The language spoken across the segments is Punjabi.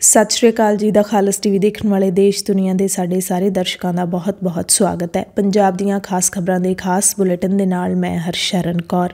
ਸਤਿ ਸ਼੍ਰੀ ਅਕਾਲ ਜੀ ਦਾ ਖਾਲਸ ਟੀਵੀ ਦੇਖਣ ਵਾਲੇ ਦੇਸ਼ ਦੁਨੀਆ ਦੇ ਸਾਡੇ ਸਾਰੇ ਦਰਸ਼ਕਾਂ ਦਾ ਬਹੁਤ-ਬਹੁਤ ਸਵਾਗਤ ਹੈ। ਪੰਜਾਬ ਦੀਆਂ ਖਾਸ ਖਬਰਾਂ ਦੇ ਖਾਸ ਬੁਲੇਟਿਨ ਦੇ ਨਾਲ ਮੈਂ ਹਰਸ਼ਰਨ ਕੌਰ।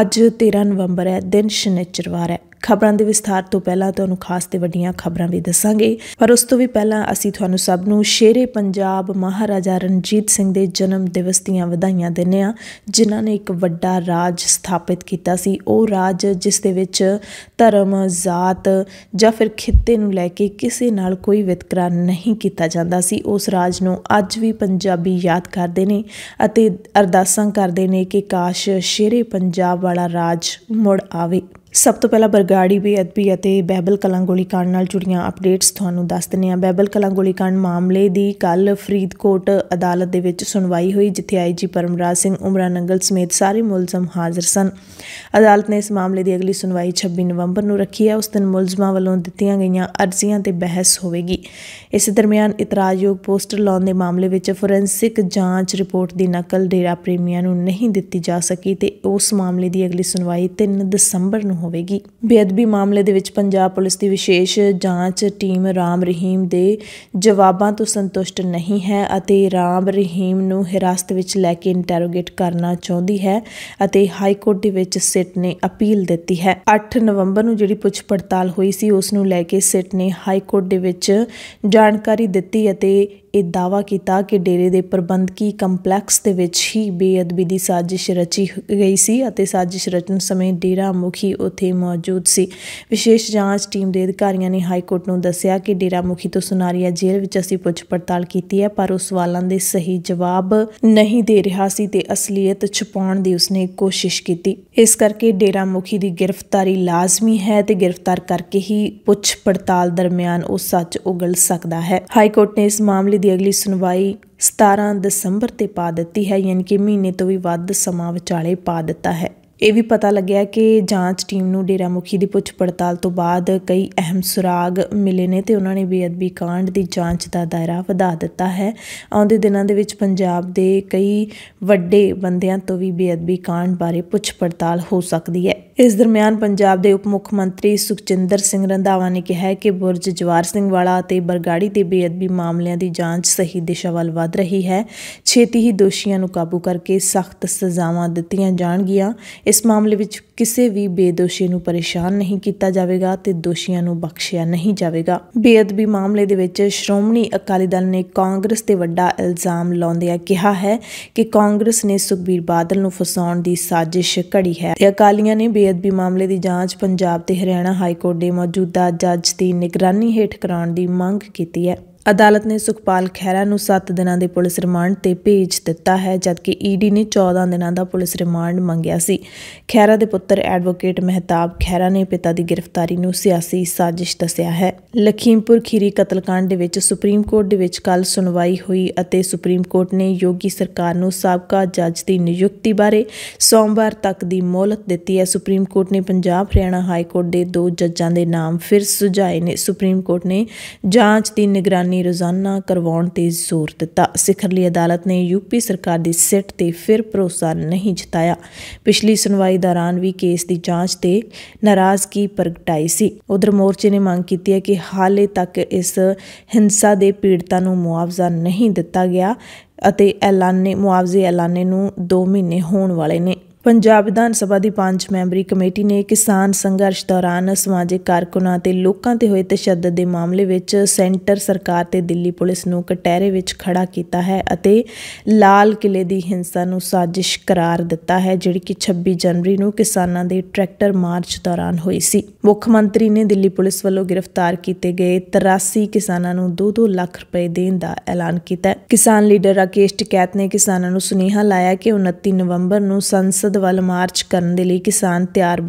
ਅੱਜ 13 ਨਵੰਬਰ ਹੈ, ਦਿਨ ਸ਼ਨੀਚਰਵਾਰ ਹੈ। ਖਬਰਾਂ ਦੇ ਵਿਸਥਾਰ ਤੋਂ ਪਹਿਲਾਂ ਤੁਹਾਨੂੰ ਖਾਸ ਤੇ ਵੱਡੀਆਂ ਖਬਰਾਂ ਵੀ ਦੱਸਾਂਗੇ, ਪਰ ਉਸ ਤੋਂ ਵੀ ਪਹਿਲਾਂ ਅਸੀਂ ਤੁਹਾਨੂੰ ਸਭ ਨੂੰ ਸ਼ੇਰੇ ਪੰਜਾਬ ਮਹਾਰਾਜਾ ਰਣਜੀਤ ਸਿੰਘ ਦੇ ਜਨਮ ਦਿਵਸ ਦੀਆਂ ਵਧਾਈਆਂ ਦਿੰਦੇ ਹਾਂ, ਜਿਨ੍ਹਾਂ ਨੇ ਇੱਕ ਵੱਡਾ ਰਾਜ ਸਥਾਪਿਤ ਕੀਤਾ ਸੀ। ਉਹ ਰਾਜ ਜਿਸ ਦੇ ਵਿੱਚ ਧਰਮ, ਜ਼ਾਤ ਜਾਂ ਫਿਰ ਖਿੱਤੇ ਨੂੰ ਲੈ ਕੇ ਕਿਸੇ ਨਾਲ ਕੋਈ ਵਿਤਕਰਾ ਨਹੀਂ ਕੀਤਾ ਜਾਂਦਾ ਸੀ। ਉਸ ਰਾਜ ਨੂੰ ਅੱਜ ਵੀ ਪੰਜਾਬੀ ਯਾਦ ਕਰਦੇ ਨੇ ਅਤੇ ਅਰਦਾਸਾਂ ਕਰਦੇ ਨੇ ਕਿ ਕਾਸ਼ ਸ਼ੇਰੇ ਪੰਜਾਬ ਵਾਲਾ ਰਾਜ ਮੁੜ ਆਵੇ। ਸਭ ਤੋਂ ਪਹਿਲਾਂ ਬਰਗਾੜੀ ਬੇਅਦਬੀ ਅਤੇ ਬਹਿਬਲ ਕਲਾਂ ਗੋਲੀकांड ਨਾਲ ਜੁੜੀਆਂ ਅਪਡੇਟਸ ਤੁਹਾਨੂੰ ਦੱਸ ਦਿੰਦੇ ਹਾਂ। ਬਹਿਬਲ ਕਲਾਂ ਗੋਲੀकांड ਮਾਮਲੇ ਦੀ ਕੱਲ੍ਹ ਫਰੀਦਕੋਟ ਅਦਾਲਤ ਦੇ ਵਿੱਚ ਸੁਣਵਾਈ ਹੋਈ, ਜਿੱਥੇ IG ਪਰਮਰਾਜ ਸਿੰਘ, ਉਮਰਾ ਨੰਗਲ ਸਮੇਤ ਸਾਰੇ ਮੁਲਜ਼ਮ ਹਾਜ਼ਰ ਸਨ। ਅਦਾਲਤ ਨੇ ਇਸ ਮਾਮਲੇ ਦੀ ਅਗਲੀ ਸੁਣਵਾਈ 26 ਨਵੰਬਰ ਨੂੰ ਰੱਖੀ ਹੈ। ਉਸ ਦਿਨ ਮੁਲਜ਼ਮਾਂ ਵੱਲੋਂ ਦਿੱਤੀਆਂ ਗਈਆਂ ਅਰਜ਼ੀਆਂ 'ਤੇ ਬਹਿਸ ਹੋਵੇਗੀ। ਇਸ ਦਰਮਿਆਨ ਇਤਰਾਜ਼ਯੋਗ ਪੋਸਟਰ ਲਾਉਣ ਦੇ ਮਾਮਲੇ ਵਿੱਚ ਫੋਰੈਂਸਿਕ ਜਾਂਚ ਰਿਪੋਰਟ ਦੀ ਨਕਲ ਡੇਰਾ ਪ੍ਰੇਮੀਆਂ ਨੂੰ ਨਹੀਂ ਦਿੱਤੀ ਜਾ ਸਕੀ ਤੇ ਉਸ ਮਾਮਲੇ ਦੀ ਅਗਲੀ ਸੁਣਵਾਈ 3 ਦਸੰਬਰ ਨੂੰ ਹੋਵੇਗੀ। ਬੇਅਦਬੀ ਮਾਮਲੇ ਦੇ ਵਿੱਚ ਪੰਜਾਬ ਪੁਲਿਸ ਦੀ ਵਿਸ਼ੇਸ਼ ਜਾਂਚ ਟੀਮ ਰਾਮ ਰਹੀਮ ਦੇ ਜਵਾਬਾਂ ਤੋਂ ਸੰਤੁਸ਼ਟ ਨਹੀਂ ਹੈ ਅਤੇ ਰਾਮ ਰਹੀਮ ਨੂੰ ਹਿਰਾਸਤ ਵਿੱਚ ਲੈ ਕੇ ਇੰਟੈਰੋਗੇਟ ਕਰਨਾ ਚਾਹੁੰਦੀ ਹੈ ਅਤੇ ਹਾਈਕੋਰਟ ਦੇ ਵਿੱਚ ਸਿੱਟ ਨੇ ਅਪੀਲ ਦਿੱਤੀ ਹੈ। 8 ਨਵੰਬਰ ਨੂੰ ਜਿਹੜੀ ਪੁੱਛ ਪੜਤਾਲ ਹੋਈ ਸੀ, ਉਸ ਨੂੰ ਲੈ ਕੇ ਸਿੱਟ ਨੇ ਹਾਈਕੋਰਟ ਦੇ ਵਿੱਚ ਜਾਣਕਾਰੀ ਦਿੱਤੀ ਅਤੇ ਇਹ ਦਾਅਵਾ ਕੀਤਾ ਕਿ ਡੇਰੇ ਦੇ ਪ੍ਰਬੰਧਕੀ ਕੰਪਲੈਕਸ ਦੇ ਵਿੱਚ ਹੀ ਬੇਅਦਬੀ ਦੀ ਸਾਜ਼ਿਸ਼ ਰਚੀ ਗਈ ਸੀ ਅਤੇ ਸਾਜ਼ਿਸ਼ ਰਚਣ ਸਮੇਂ ਡੇਰਾ ਮੁਖੀ ਉੱਥੇ ਮੌਜੂਦ ਸੀ। ਵਿਸ਼ੇਸ਼ ਜਾਂਚ ਟੀਮ ਦੇ ਅਧਿਕਾਰੀਆਂ ਨੇ ਹਾਈਕੋਰਟ ਨੂੰ ਦੱਸਿਆ ਕਿ ਡੇਰਾ ਮੁਖੀ ਤੋਂ ਸੁਨਾਰੀਆ ਜੇਲ੍ਹ ਵਿੱਚ ਅਸੀਂ ਪੁੱਛ ਪੜਤਾਲ ਕੀਤੀ ਹੈ, ਪਰ ਉਹ ਸਵਾਲਾਂ ਦੇ ਸਹੀ ਜਵਾਬ ਨਹੀਂ ਦੇ ਰਿਹਾ ਸੀ ਤੇ ਅਸਲੀਅਤ ਛੁਪਾਉਣ ਦੀ ਉਸਨੇ ਕੋਸ਼ਿਸ਼ ਕੀਤੀ। ਇਸ ਕਰਕੇ ਡੇਰਾ ਮੁਖੀ ਦੀ ਗ੍ਰਿਫਤਾਰੀ ਲਾਜ਼ਮੀ ਹੈ ਤੇ ਗ੍ਰਿਫਤਾਰ ਕਰਕੇ ਹੀ ਪੁੱਛ ਪੜਤਾਲ ਦਰਮਿਆਨ ਉਹ ਸੱਚ ਉਗਲ ਸਕਦਾ ਹੈ। ਹਾਈਕੋਰਟ ਨੇ ਇਸ ਮਾਮਲੇ ਦੀ ਅਗਲੀ ਸੁਣਵਾਈ 17 ਦਸੰਬਰ ਤੇ ਪਾ ਦਿੱਤੀ ਹੈ, ਯਾਨੀ ਕਿ ਮਹੀਨੇ ਤੋਂ ਵੀ ਵੱਧ ਸਮਾਂ ਵਿਚਾਲੇ ਪਾ ਦਿੱਤਾ ਹੈ। ਇਹ ਵੀ ਪਤਾ ਲੱਗਿਆ ਕਿ ਜਾਂਚ ਟੀਮ ਨੂੰ ਡੇਰਾ ਮੁਖੀ ਦੀ ਪੁੱਛ ਪੜਤਾਲ ਤੋਂ ਬਾਅਦ ਕਈ ਅਹਿਮ ਸੁਰਾਗ ਮਿਲੇ ਨੇ ਤੇ ਉਹਨਾਂ ਨੇ ਬੇਅਦਬੀ ਕਾਂਡ ਦੀ ਜਾਂਚ ਦਾ ਦਾਇਰਾ ਵਧਾ ਦਿੱਤਾ ਹੈ। ਆਉਂਦੇ ਦਿਨਾਂ ਦੇ ਵਿੱਚ ਪੰਜਾਬ ਦੇ ਕਈ ਵੱਡੇ ਬੰਦਿਆਂ ਤੋਂ ਵੀ ਬੇਅਦਬੀ ਕਾਂਡ ਬਾਰੇ ਪੁੱਛ ਪੜਤਾਲ ਹੋ ਸਕਦੀ ਹੈ। ਇਸ ਦਰਮਿਆਨ ਪੰਜਾਬ ਦੇ ਉਪ ਮੁੱਖ ਮੰਤਰੀ ਸੁਖਜਿੰਦਰ ਸਿੰਘ ਰੰਧਾਵਾ ਨੇ ਕਿਹਾ ਹੈ ਕਿ ਬੁਰਜ ਜਵਾਰ ਸਿੰਘ ਵਾਲਾ ਅਤੇ ਬਰਗਾੜੀ ਦੇ ਬੇਅਦਬੀ ਮਾਮਲਿਆਂ ਦੀ ਜਾਂਚ ਸਹੀ ਦਿਸ਼ਾ ਵੱਲ ਵਧ ਰਹੀ ਹੈ। ਛੇਤੀ ਹੀ ਦੋਸ਼ੀਆਂ ਨੂੰ ਕਾਬੂ ਕਰਕੇ ਸਖਤ ਸਜ਼ਾਵਾਂ ਦਿੱਤੀਆਂ ਜਾਣਗੀਆਂ। ਇਸ ਮਾਮਲੇ ਵਿੱਚ ਕਿਸੇ ਵੀ ਬੇਦੋਸ਼ੀ ਨੂੰ ਪਰੇਸ਼ਾਨ ਨਹੀਂ ਕੀਤਾ ਜਾਵੇਗਾ ਤੇ ਦੋਸ਼ੀਆਂ ਨੂੰ ਬਖਸ਼ਿਆ ਨਹੀਂ ਜਾਵੇਗਾ। ਬੇਅਦਬੀ ਮਾਮਲੇ ਦੇ ਵਿੱਚ ਸ਼੍ਰੋਮਣੀ ਅਕਾਲੀ ਦਲ ਨੇ ਕਾਂਗਰਸ ਤੇ ਵੱਡਾ ਇਲਜ਼ਾਮ ਲਾਉਂਦਿਆਂ ਕਿਹਾ ਹੈ ਕਿ ਕਾਂਗਰਸ ਨੇ ਸੁਖਬੀਰ ਬਾਦਲ ਨੂੰ ਫਸਾਉਣ ਦੀ ਸਾਜ਼ਿਸ਼ ਘੜੀ ਹੈ ਤੇ ਅਕਾਲੀਆਂ ਨੇ ਬੇਅਦਬੀ ਮਾਮਲੇ ਦੀ ਜਾਂਚ ਪੰਜਾਬ ਤੇ ਹਰਿਆਣਾ ਹਾਈਕੋਰਟ ਦੇ ਮੌਜੂਦਾ ਜੱਜ ਦੀ ਨਿਗਰਾਨੀ ਹੇਠ ਕਰਾਉਣ ਦੀ ਮੰਗ ਕੀਤੀ ਹੈ। ਅਦਾਲਤ ਨੇ ਸੁਖਪਾਲ ਖਹਿਰਾ ਨੂੰ 7 ਦਿਨਾਂ ਦੇ ਪੁਲਿਸ ਰਿਮਾਂਡ ਤੇ ਭੇਜ ਦਿੱਤਾ ਹੈ, ਜਦਕਿ ਈਡੀ ਨੇ 14 ਦਿਨਾਂ ਦਾ ਪੁਲਿਸ ਰਿਮਾਂਡ ਮੰਗਿਆ ਸੀ। ਖਹਿਰਾ ਦੇ ਪੁੱਤਰ ਐਡਵੋਕੇਟ ਮਹਿਤਾਬ ਖਹਿਰਾ ਨੇ ਪਿਤਾ ਦੀ ਗ੍ਰਿਫਤਾਰੀ ਨੂੰ ਸਿਆਸੀ ਸਾਜ਼ਿਸ਼ ਦੱਸਿਆ ਹੈ। ਲਖੀਮਪੁਰ ਖੀਰੀ ਕਤਲकांड ਦੇ ਵਿੱਚ ਸੁਪਰੀਮ ਕੋਰਟ ਦੇ ਵਿੱਚ ਕੱਲ੍ਹ ਸੁਣਵਾਈ ਹੋਈ ਅਤੇ ਸੁਪਰੀਮ ਕੋਰਟ ਨੇ ਯੋਗੀ ਸਰਕਾਰ ਨੂੰ ਸਾਬਕਾ ਜੱਜ ਦੀ ਨਿਯੁਕਤੀ ਬਾਰੇ ਸੋਮਵਾਰ ਤੱਕ ਦੀ ਮੋਹਲਤ ਦਿੱਤੀ ਹੈ। ਸੁਪਰੀਮ ਕੋਰਟ ਨੇ ਪੰਜਾਬ ਹਰਿਆਣਾ ਹਾਈਕੋਰਟ ਦੇ 2 ਜੱਜਾਂ ਦੇ ਨਾਮ ਫਿਰ ਸੁਝਾਏ ਨੇ। ਸੁਪਰੀਮ ਕੋਰਟ ਨੇ ਜਾਂਚ ਦੀ ਨਿਗਰਾਨੀ ਰੋਜ਼ਾਨਾ ਕਰਵਾਉਣ ਤੇ ਜ਼ੋਰ ਦਿੱਤਾ। ਸਿਖਰਲੀ ਅਦਾਲਤ ਨੇ ਯੂਪੀ ਸਰਕਾਰ ਦੀ ਸਿੱਟ ਤੇ ਫਿਰ ਭਰੋਸਾ ਨਹੀਂ ਜਤਾਇਆ। ਪਿਛਲੀ ਸੁਣਵਾਈ ਦੌਰਾਨ ਵੀ ਕੇਸ ਦੀ ਜਾਂਚ ਤੇ ਨਾਰਾਜ਼ਗੀ ਪ੍ਰਗਟਾਈ ਸੀ। ਉਧਰ ਮੋਰਚੇ ਨੇ ਮੰਗ ਕੀਤੀ ਹੈ ਕਿ ਹਾਲੇ ਤੱਕ ਇਸ ਹਿੰਸਾ ਦੇ ਪੀੜਤਾਂ ਨੂੰ ਮੁਆਵਜ਼ਾ ਨਹੀਂ ਦਿੱਤਾ ਗਿਆ ਅਤੇ ਮੁਆਵਜ਼ੇ ਐਲਾਨੇ ਨੂੰ 2 ਮਹੀਨੇ ਹੋਣ ਵਾਲੇ ਨੇ। ਪੰਜਾਬ ਵਿਧਾਨ ਸਭਾ ਦੀ 5 ਮੈਂਬਰੀ ਕਮੇਟੀ ਨੇ ਕਿਸਾਨ ਸੰਘਰਸ਼ ਦੌਰਾਨ ਸਮਾਜਿਕ ਕਾਰਕੁਨਾਂ ਤੇ ਲੋਕਾਂ ਤੇ ਹੋਏ ਤਸ਼ੱਦਦ ਦੇ ਮਾਮਲੇ ਵਿੱਚ ਸੈਂਟਰ ਸਰਕਾਰ ਤੇ ਦਿੱਲੀ ਪੁਲਿਸ ਨੂੰ ਕਟਹਿਰੇ ਵਿੱਚ ਖੜਾ ਕੀਤਾ ਹੈ ਅਤੇ ਲਾਲ ਕਿਲੇ ਦੀ ਹਿੰਸਾ ਨੂੰ ਸਾਜ਼ਿਸ਼ ਕਰਾਰ ਦਿੱਤਾ ਹੈ, ਜਿਹੜੀ ਕਿ 26 ਜਨਵਰੀ ਨੂੰ ਕਿਸਾਨਾਂ ਦੇ ਟਰੈਕਟਰ ਮਾਰਚ ਦੌਰਾਨ ਹੋਈ ਸੀ। ਮੁੱਖ ਮੰਤਰੀ ਨੇ ਦਿੱਲੀ ਪੁਲਿਸ ਵੱਲੋਂ ਗ੍ਰਿਫਤਾਰ ਕੀਤੇ ਗਏ 83 ਕਿਸਾਨਾਂ ਨੂੰ 2-2 ਲੱਖ ਰੁਪਏ ਦੇਣ ਦਾ ਐਲਾਨ ਕੀਤਾ। ਕਿਸਾਨ ਲੀਡਰ ਰਾਕੇਸ਼ ਟਿਕੈਤ ਨੇ ਕਿਸਾਨਾਂ ਨੂੰ ਸੁਨੇਹਾ ਲਾਇਆ ਕਿ 29 ਨਵੰਬਰ ਨੂੰ ਸੰਸਦ ਵੱਲ ਮਾਰਚ ਕਰਨ ਦੇ ਲਈ ਕਿਸਾਨ ਤਿਆਰ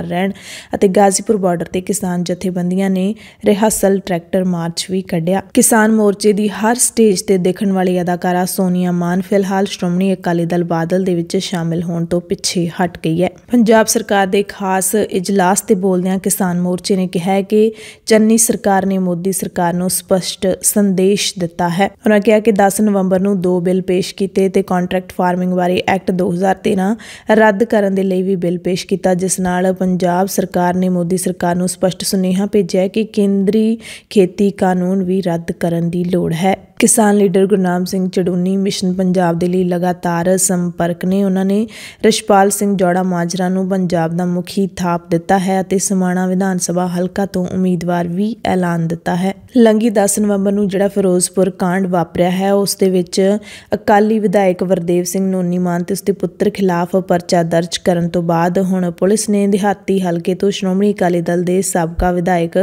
ਰਹਿਣ ਅਤੇ ਗਾਜ਼ੀਪੁਰ ਬਾਰਡਰ ਤੇ ਕਿਸਾਨ ਜਥੇਬੰਦੀਆਂ ਨੇ ਰਿਹਰਸਲ ਟਰੈਕਟਰ ਮਾਰਚ ਵੀ ਕੱਢਿਆ। ਕਿਸਾਨ ਮੋਰਚੇ ਦੀ ਹਰ ਸਟੇਜ ਤੇ ਦੇਖਣ ਵਾਲੀ ਅਦਾਕਾਰਾ ਸੋਨੀਆ ਮਾਨ ਫਿਲਹਾਲ ਸ਼੍ਰੋਮਣੀ ਅਕਾਲੀ ਦਲ ਬਾਦਲ ਦੇ ਵਿੱਚ ਸ਼ਾਮਿਲ ਹੋਣ ਤੋਂ ਪਿੱਛੇ ਹਟ ਗਈ ਹੈ। ਪੰਜਾਬ ਸਰਕਾਰ ਦੇ ਖਾਸ ਇਜਲਾਸ ਤੇ ਬੋਲਦਿਆਂ ਕਿਸਾਨ ਮੋਰਚੇ ਨੇ ਕਿਹਾ ਹੈ ਕਿ ਚੰਨੀ ਸਰਕਾਰ ਨੇ ਮੋਦੀ ਸਰਕਾਰ ਨੂੰ ਸਪਸ਼ਟ ਸੰਦੇਸ਼ ਦਿੱਤਾ ਹੈ। ਉਹਨਾਂ ਕਿਹਾ ਕਿ 10 ਨਵੰਬਰ ਨੂੰ 2 ਬਿੱਲ ਪੇਸ਼ ਕੀਤੇ ਤੇ ਕੰਟਰੈਕਟ ਫਾਰਮਿੰਗ ਬਾਰੇ ਐਕਟ 2013 ਰੱਦ ਕਰਨ ਦੇ ਲਈ ਵੀ ਬਿੱਲ ਪੇਸ਼ ਕੀਤਾ, ਜਿਸ ਨਾਲ ਪੰਜਾਬ ਸਰਕਾਰ ਨੇ ਮੋਦੀ ਸਰਕਾਰ ਨੂੰ ਸਪਸ਼ਟ ਸੁਨੇਹਾ ਭੇਜਿਆ ਕਿ ਕੇਂਦਰੀ ਖੇਤੀ ਕਾਨੂੰਨ ਵੀ ਰੱਦ ਕਰਨ ਦੀ ਲੋੜ ਹੈ। ਕਿਸਾਨ ਲੀਡਰ ਗੁਰਨਾਮ ਸਿੰਘ ਚੜੂਨੀ ਮਿਸ਼ਨ ਪੰਜਾਬ ਦੇ ਲਈ ਲਗਾਤਾਰ ਸੰਪਰਕ ਨੇ। ਉਹਨਾਂ ਨੇ ਰਛਪਾਲ ਸਿੰਘ ਜੌੜਾ ਮਾਜਰਾ ਨੂੰ ਪੰਜਾਬ ਦਾ ਮੁਖੀ ਥਾਪ ਦਿੱਤਾ ਹੈ ਅਤੇ ਸਮਾਣਾ ਵਿਧਾਨ ਸਭਾ ਹਲਕਾ ਤੋਂ ਉਮੀਦਵਾਰ ਵੀ ਐਲਾਨ ਦਿੱਤਾ ਹੈ। ਲੰਘੀ 10 ਨਵੰਬਰ ਨੂੰ ਜਿਹੜਾ ਫਿਰੋਜ਼ਪੁਰ ਕਾਂਡ ਵਾਪਰਿਆ ਹੈ, ਉਸ ਦੇ ਵਿੱਚ ਅਕਾਲੀ ਵਿਧਾਇਕ ਵਰਦੇਵ ਸਿੰਘ ਨੋਨੀਮਾਨ ਤੇ ਉਸਦੇ ਪੁੱਤਰ ਖਿਲਾਫ ਪਰਚਾ ਦਰਜ ਕਰਨ ਤੋਂ ਬਾਅਦ ਹੁਣ ਪੁਲਿਸ ਨੇ ਦਿਹਾਤੀ ਹਲਕੇ ਤੋਂ ਸ਼੍ਰੋਮਣੀ ਅਕਾਲੀ ਦਲ ਦੇ ਸਾਬਕਾ ਵਿਧਾਇਕ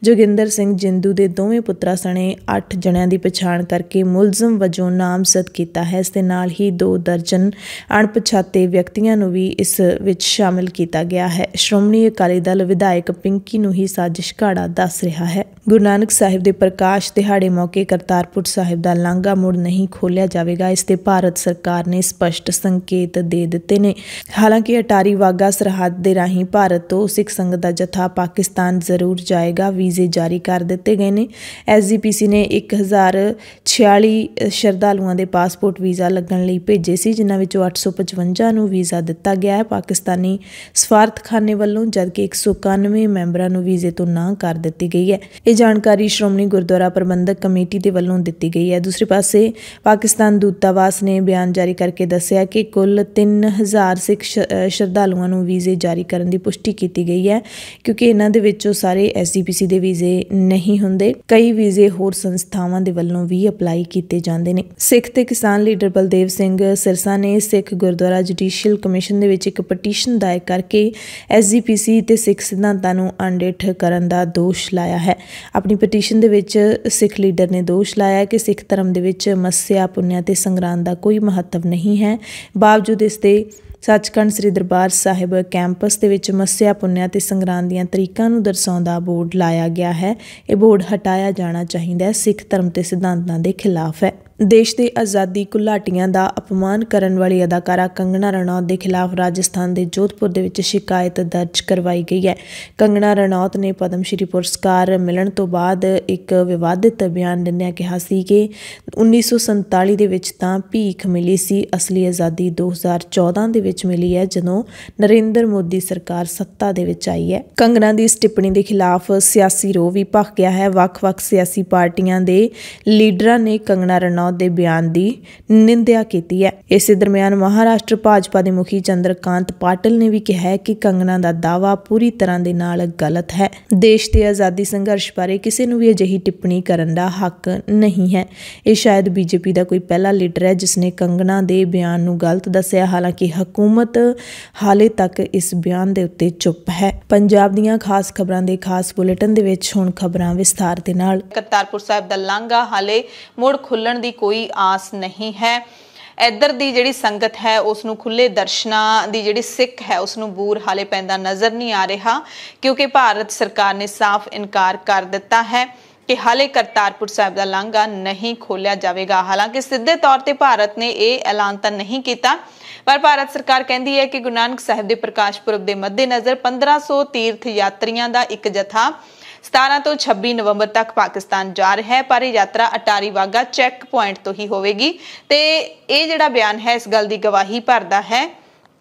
ਜੋਗਿੰਦਰ ਸਿੰਘ ਜਿੰਦੂ ਦੇ ਦੋਵੇਂ ਪੁੱਤਰਾਂ ਸਣੇ 8 ਜਣਿਆਂ ਦੀ ਪਛਾਣ ਕਰਕੇ ਮੁਲਜ਼ਮ ਵਜੋਂ ਨਾਮਜ਼ਦ ਕੀਤਾ ਹੈ। ਇਸ ਦੇ ਨਾਲ ਹੀ 2 ਦਰਜਨ ਅਣਪਛਾਤੇ ਵਿਅਕਤੀਆਂ ਨੂੰ ਵੀ ਇਸ ਵਿੱਚ ਸ਼ਾਮਿਲ ਕੀਤਾ ਗਿਆ ਹੈ। ਸ਼੍ਰੋਮਣੀ ਅਕਾਲੀ ਦਲ ਵਿਧਾਇਕ ਪਿੰਕੀ ਨੂੰ ਹੀ ਸਾਜ਼ਿਸ਼ ਘਾੜਾ ਦੱਸ ਰਿਹਾ ਹੈ। ਗੁਰੂ ਨਾਨਕ ਸਾਹਿਬ ਦੇ ਪ੍ਰਕਾਸ਼ ਦਿਹਾੜੇ ਮੌਕੇ ਕਰਤਾਰਪੁਰ ਸਾਹਿਬ ਦਾ ਲਾਂਘਾ ਮੁੜ ਨਹੀਂ ਖੋਲ੍ਹਿਆ ਜਾਵੇਗਾ। ਇਸ ਤੇ ਭਾਰਤ ਸਰਕਾਰ ਨੇ ਸਪਸ਼ਟ ਸੰਕੇਤ ਦੇ ਦਿੱਤੇ ਨੇ। ਹਾਲਾਂਕਿ ਅਟਾਰੀ ਵਾਹਗਾ ਸਰਹੱਦ ਦੇ ਰਾਹੀਂ ਭਾਰਤ ਤੋਂ ਸਿੱਖ ਸੰਗਤ ਦਾ ਜਥਾ ਪਾਕਿਸਤਾਨ ਜ਼ਰੂਰ ਜਾਏਗਾ। ਵੀਜ਼ੇ ਜਾਰੀ ਕਰ ਦਿੱਤੇ ਗਏ ਨੇ। SGPC ਨੇ 1046 ਸ਼ਰਧਾਲੂਆਂ ਦੇ ਪਾਸਪੋਰਟ ਵੀਜ਼ਾ ਲੱਗਣ ਲਈ ਭੇਜੇ ਸੀ, ਜਿਨ੍ਹਾਂ ਵਿੱਚੋਂ 855 ਨੂੰ ਵੀਜ਼ਾ ਦਿੱਤਾ ਗਿਆ ਹੈ ਪਾਕਿਸਤਾਨੀ ਸਫਾਰਤਖਾਨੇ ਵੱਲੋਂ, ਜਦਕਿ 191 ਮੈਂਬਰਾਂ ਨੂੰ ਵੀਜ਼ੇ ਤੋਂ ਨਾਂਹ ਕਰ ਦਿੱਤੀ ਗਈ ਹੈ। ਇਹ ਜਾਣਕਾਰੀ ਸ਼੍ਰੋਮਣੀ ਗੁਰਦੁਆਰਾ ਪ੍ਰਬੰਧਕ ਕਮੇਟੀ ਦੇ ਵੱਲੋਂ ਦਿੱਤੀ ਗਈ ਹੈ। ਦੂਸਰੇ ਪਾਸੇ ਪਾਕਿਸਤਾਨ ਦੂਤਾਵਾਸ ਨੇ ਬਿਆਨ ਜਾਰੀ ਕਰਕੇ ਦੱਸਿਆ ਕਿ ਕੁੱਲ 3000 ਸਿੱਖ ਸ਼ਰਧਾਲੂਆਂ ਨੂੰ ਵੀਜ਼ੇ ਜਾਰੀ ਕਰਨ ਦੀ ਪੁਸ਼ਟੀ ਕੀਤੀ ਗਈ ਹੈ, ਕਿਉਂਕਿ ਇਹਨਾਂ ਦੇ ਵਿੱਚੋਂ ਸਾਰੇ SGPC ਦੇ ਵੀਜ਼ੇ ਨਹੀਂ ਹੁੰਦੇ। ਕਈ ਵੀਜ਼ੇ ਹੋਰ ਸੰਸਥਾਵਾਂ ਦੇ ਵੱਲੋਂ ਵੀ ਅਪਲਾਈ ਕੀਤੇ ਜਾਂਦੇ ਨੇ। ਸਿੱਖ ਤੇ ਕਿਸਾਨ ਲੀਡਰ ਬਲਦੇਵ ਸਿੰਘ ਸਿਰਸਾ ਨੇ ਸਿੱਖ ਗੁਰਦੁਆਰਾ ਜੁਡੀਸ਼ੀਅਲ ਕਮਿਸ਼ਨ ਦੇ ਵਿੱਚ ਇੱਕ ਪਟੀਸ਼ਨ ਦਾਇਰ ਕਰਕੇ SGPC ਤੇ ਸਿੱਖ ਸਿਧਾਂਤਾਂ ਨੂੰ ਅਣਡਿੱਠ ਕਰਨ ਦਾ ਦੋਸ਼ ਲਾਇਆ ਹੈ। ਆਪਣੀ ਪਟੀਸ਼ਨ ਦੇ ਵਿੱਚ ਸਿੱਖ ਲੀਡਰ ਨੇ ਦੋਸ਼ ਲਾਇਆ ਕਿ ਸਿੱਖ ਧਰਮ ਦੇ ਵਿੱਚ ਮੱਸਿਆ, ਪੁੰਨਿਆ ਤੇ ਸੰਗਰਾਂਦ ਦਾ ਕੋਈ ਮਹੱਤਵ ਨਹੀਂ ਹੈ। ਬਾਵਜੂਦ ਇਸ ਦੇ ਸੱਚਖੰਡ ਸ੍ਰੀ ਦਰਬਾਰ ਸਾਹਿਬ ਕੈਂਪਸ ਦੇ ਵਿੱਚ ਮੱਸਿਆ, ਪੁੰਨਿਆ ਤੇ ਸੰਗਰਾਂਦ ਦੀਆਂ ਤਰੀਕਾਂ ਨੂੰ ਦਰਸਾਉਂਦਾ ਬੋਰਡ ਲਾਇਆ ਗਿਆ ਹੈ। ਇਹ ਬੋਰਡ ਹਟਾਇਆ ਜਾਣਾ ਚਾਹੀਦਾ ਹੈ। ਸਿੱਖ ਧਰਮ ਤੇ ਸਿਧਾਂਤਾਂ ਦੇ ਖਿਲਾਫ ਹੈ। ਦੇਸ਼ ਦੇ ਆਜ਼ਾਦੀ ਘੁਲਾਟੀਆਂ ਦਾ ਅਪਮਾਨ ਕਰਨ ਵਾਲੀ ਅਦਾਕਾਰਾ ਕੰਗਨਾ ਰਣੌਤ ਦੇ ਖਿਲਾਫ ਰਾਜਸਥਾਨ ਦੇ ਜੋਧਪੁਰ ਦੇ ਵਿੱਚ ਸ਼ਿਕਾਇਤ ਦਰਜ ਕਰਵਾਈ ਗਈ ਹੈ। ਕੰਗਨਾ ਰਣੌਤ ਨੇ ਪਦਮ ਸ਼੍ਰੀ ਪੁਰਸਕਾਰ ਮਿਲਣ ਤੋਂ ਬਾਅਦ ਇੱਕ ਵਿਵਾਦਿਤ ਬਿਆਨ ਦਿੰਦਿਆਂ ਕਿਹਾ ਸੀ ਕਿ 1947 ਦੇ ਵਿੱਚ ਤਾਂ ਭੀਖ ਮਿਲੀ ਸੀ, ਅਸਲੀ ਆਜ਼ਾਦੀ 2014 ਦੇ ਵਿੱਚ ਮਿਲੀ ਹੈ, ਜਦੋਂ ਨਰਿੰਦਰ ਮੋਦੀ ਸਰਕਾਰ ਸੱਤਾ ਦੇ ਵਿੱਚ ਆਈ ਹੈ। ਕੰਗਨਾ ਦੀ ਇਸ ਟਿੱਪਣੀ ਦੇ ਖਿਲਾਫ ਸਿਆਸੀ ਰੋਹ ਵੀ ਭਖ ਗਿਆ ਹੈ। ਵੱਖ-ਵੱਖ ਸਿਆਸੀ ਪਾਰਟੀਆਂ ਦੇ ਲੀਡਰਾਂ ਨੇ ਕੰਗਨਾ ਰਣੌਤ ਦੇ ਬਿਆਨ ਦੀ ਨਿੰਦਿਆ ਕੀਤੀ ਹੈ। ਇਸੇ ਦਰਮਿਆਨ ਮਹਾਰਾਸ਼ਟਰ ਭਾਜਪਾ ਦੇ ਮੁਖੀ ਚੰਦਰਕਾਂਤ ਪਾਟਿਲ ਨੇ ਵੀ ਕਿਹਾ ਹੈ ਕਿ ਕੰਗਨਾ ਦਾ ਦਾਅਵਾ ਪੂਰੀ ਤਰ੍ਹਾਂ ਦੇ ਨਾਲ ਗਲਤ ਹੈ। ਦੇਸ਼ ਦੇ ਆਜ਼ਾਦੀ ਸੰਘਰਸ਼ ਬਾਰੇ ਕਿਸੇ ਨੂੰ ਵੀ ਅਜਿਹੀ ਟਿੱਪਣੀ ਕਰਨ ਦਾ ਹੱਕ ਨਹੀਂ ਹੈ। ਇਹ ਸ਼ਾਇਦ BJP ਦਾ ਕੋਈ ਪਹਿਲਾ ਲੀਡਰ ਹੈ ਜਿਸ ਨੇ ਕੰਗਨਾ ਦੇ ਬਿਆਨ ਨੂੰ ਗਲਤ ਦੱਸਿਆ। ਹਾਲਾਂਕਿ ਹਕੂਮਤ ਹਾਲੇ ਤੱਕ ਇਸ ਬਿਆਨ ਦੇ ਉੱਤੇ ਚੁੱਪ ਹੈ। ਪੰਜਾਬ ਦੀਆਂ ਖਾਸ ਖਬਰਾਂ ਦੇ ਖਾਸ ਬੁਲੇਟਿਨ ਦੇ ਵਿੱਚ ਹੁਣ ਖਬਰਾਂ ਵਿਸਥਾਰ ਦੇ ਨਾਲ। ਕਰਤਾਰਪੁਰ ਸਾਹਿਬ ਦਾ ਲਾਂਘਾ ਹਾਲੇ ਮੁੜ ਖੁੱਲਣ ਦੀ ਕੋਈ ਆਸ ਨਹੀਂ ਹੈ। ਇੱਧਰ ਦੀ ਜਿਹੜੀ ਸੰਗਤ ਹੈ ਉਸ ਨੂੰ ਖੁੱਲੇ ਦਰਸ਼ਨਾਂ ਦੀ ਜਿਹੜੀ ਸਿੱਖ ਹੈ ਉਸ ਨੂੰ ਬੂਰ ਹਾਲੇ ਪੈਂਦਾ ਨਜ਼ਰ ਨਹੀਂ ਆ ਰਿਹਾ, ਕਿਉਂਕਿ ਭਾਰਤ ਸਰਕਾਰ ਨੇ ਸਾਫ਼ ਇਨਕਾਰ ਕਰ ਦਿੱਤਾ ਹੈ ਕਿ ਹਾਲੇ ਕਰਤਾਰਪੁਰ ਸਾਹਿਬ ਦਾ ਲਾਂਘਾ ਨਹੀਂ ਖੋਲ੍ਹਿਆ ਜਾਵੇਗਾ। ਹਾਲਾਂਕਿ ਸਿੱਧੇ ਤੌਰ ਤੇ ਭਾਰਤ ਨੇ ਇਹ ਐਲਾਨ ਤਾਂ ਨਹੀਂ ਕੀਤਾ, ਪਰ ਭਾਰਤ ਸਰਕਾਰ ਕਹਿੰਦੀ ਹੈ ਕਿ ਗੁਰੂ ਨਾਨਕ ਸਾਹਿਬ ਦੇ ਪ੍ਰਕਾਸ਼ ਪੁਰਬ ਦੇ ਮੱਦੇਨਜ਼ਰ 1500 ਤੀਰਥ ਯਾਤਰੀਆਂ ਦਾ ਇੱਕ ਜਥਾ 17 ਤੋਂ 26 ਨਵੰਬਰ ਤੱਕ ਪਾਕਿਸਤਾਨ ਜਾ ਰਿਹਾ ਹੈ, ਪਰ ਇਹ ਯਾਤਰਾ ਅਟਾਰੀ ਵਾਹਗਾ ਚੈੱਕ ਪੁਆਇੰਟ ਤੋਂ ਹੀ ਹੋਵੇਗੀ। ਤੇ ਇਹ ਜਿਹੜਾ ਬਿਆਨ ਹੈ ਇਸ ਗੱਲ ਦੀ ਗਵਾਹੀ ਭਰਦਾ ਹੈ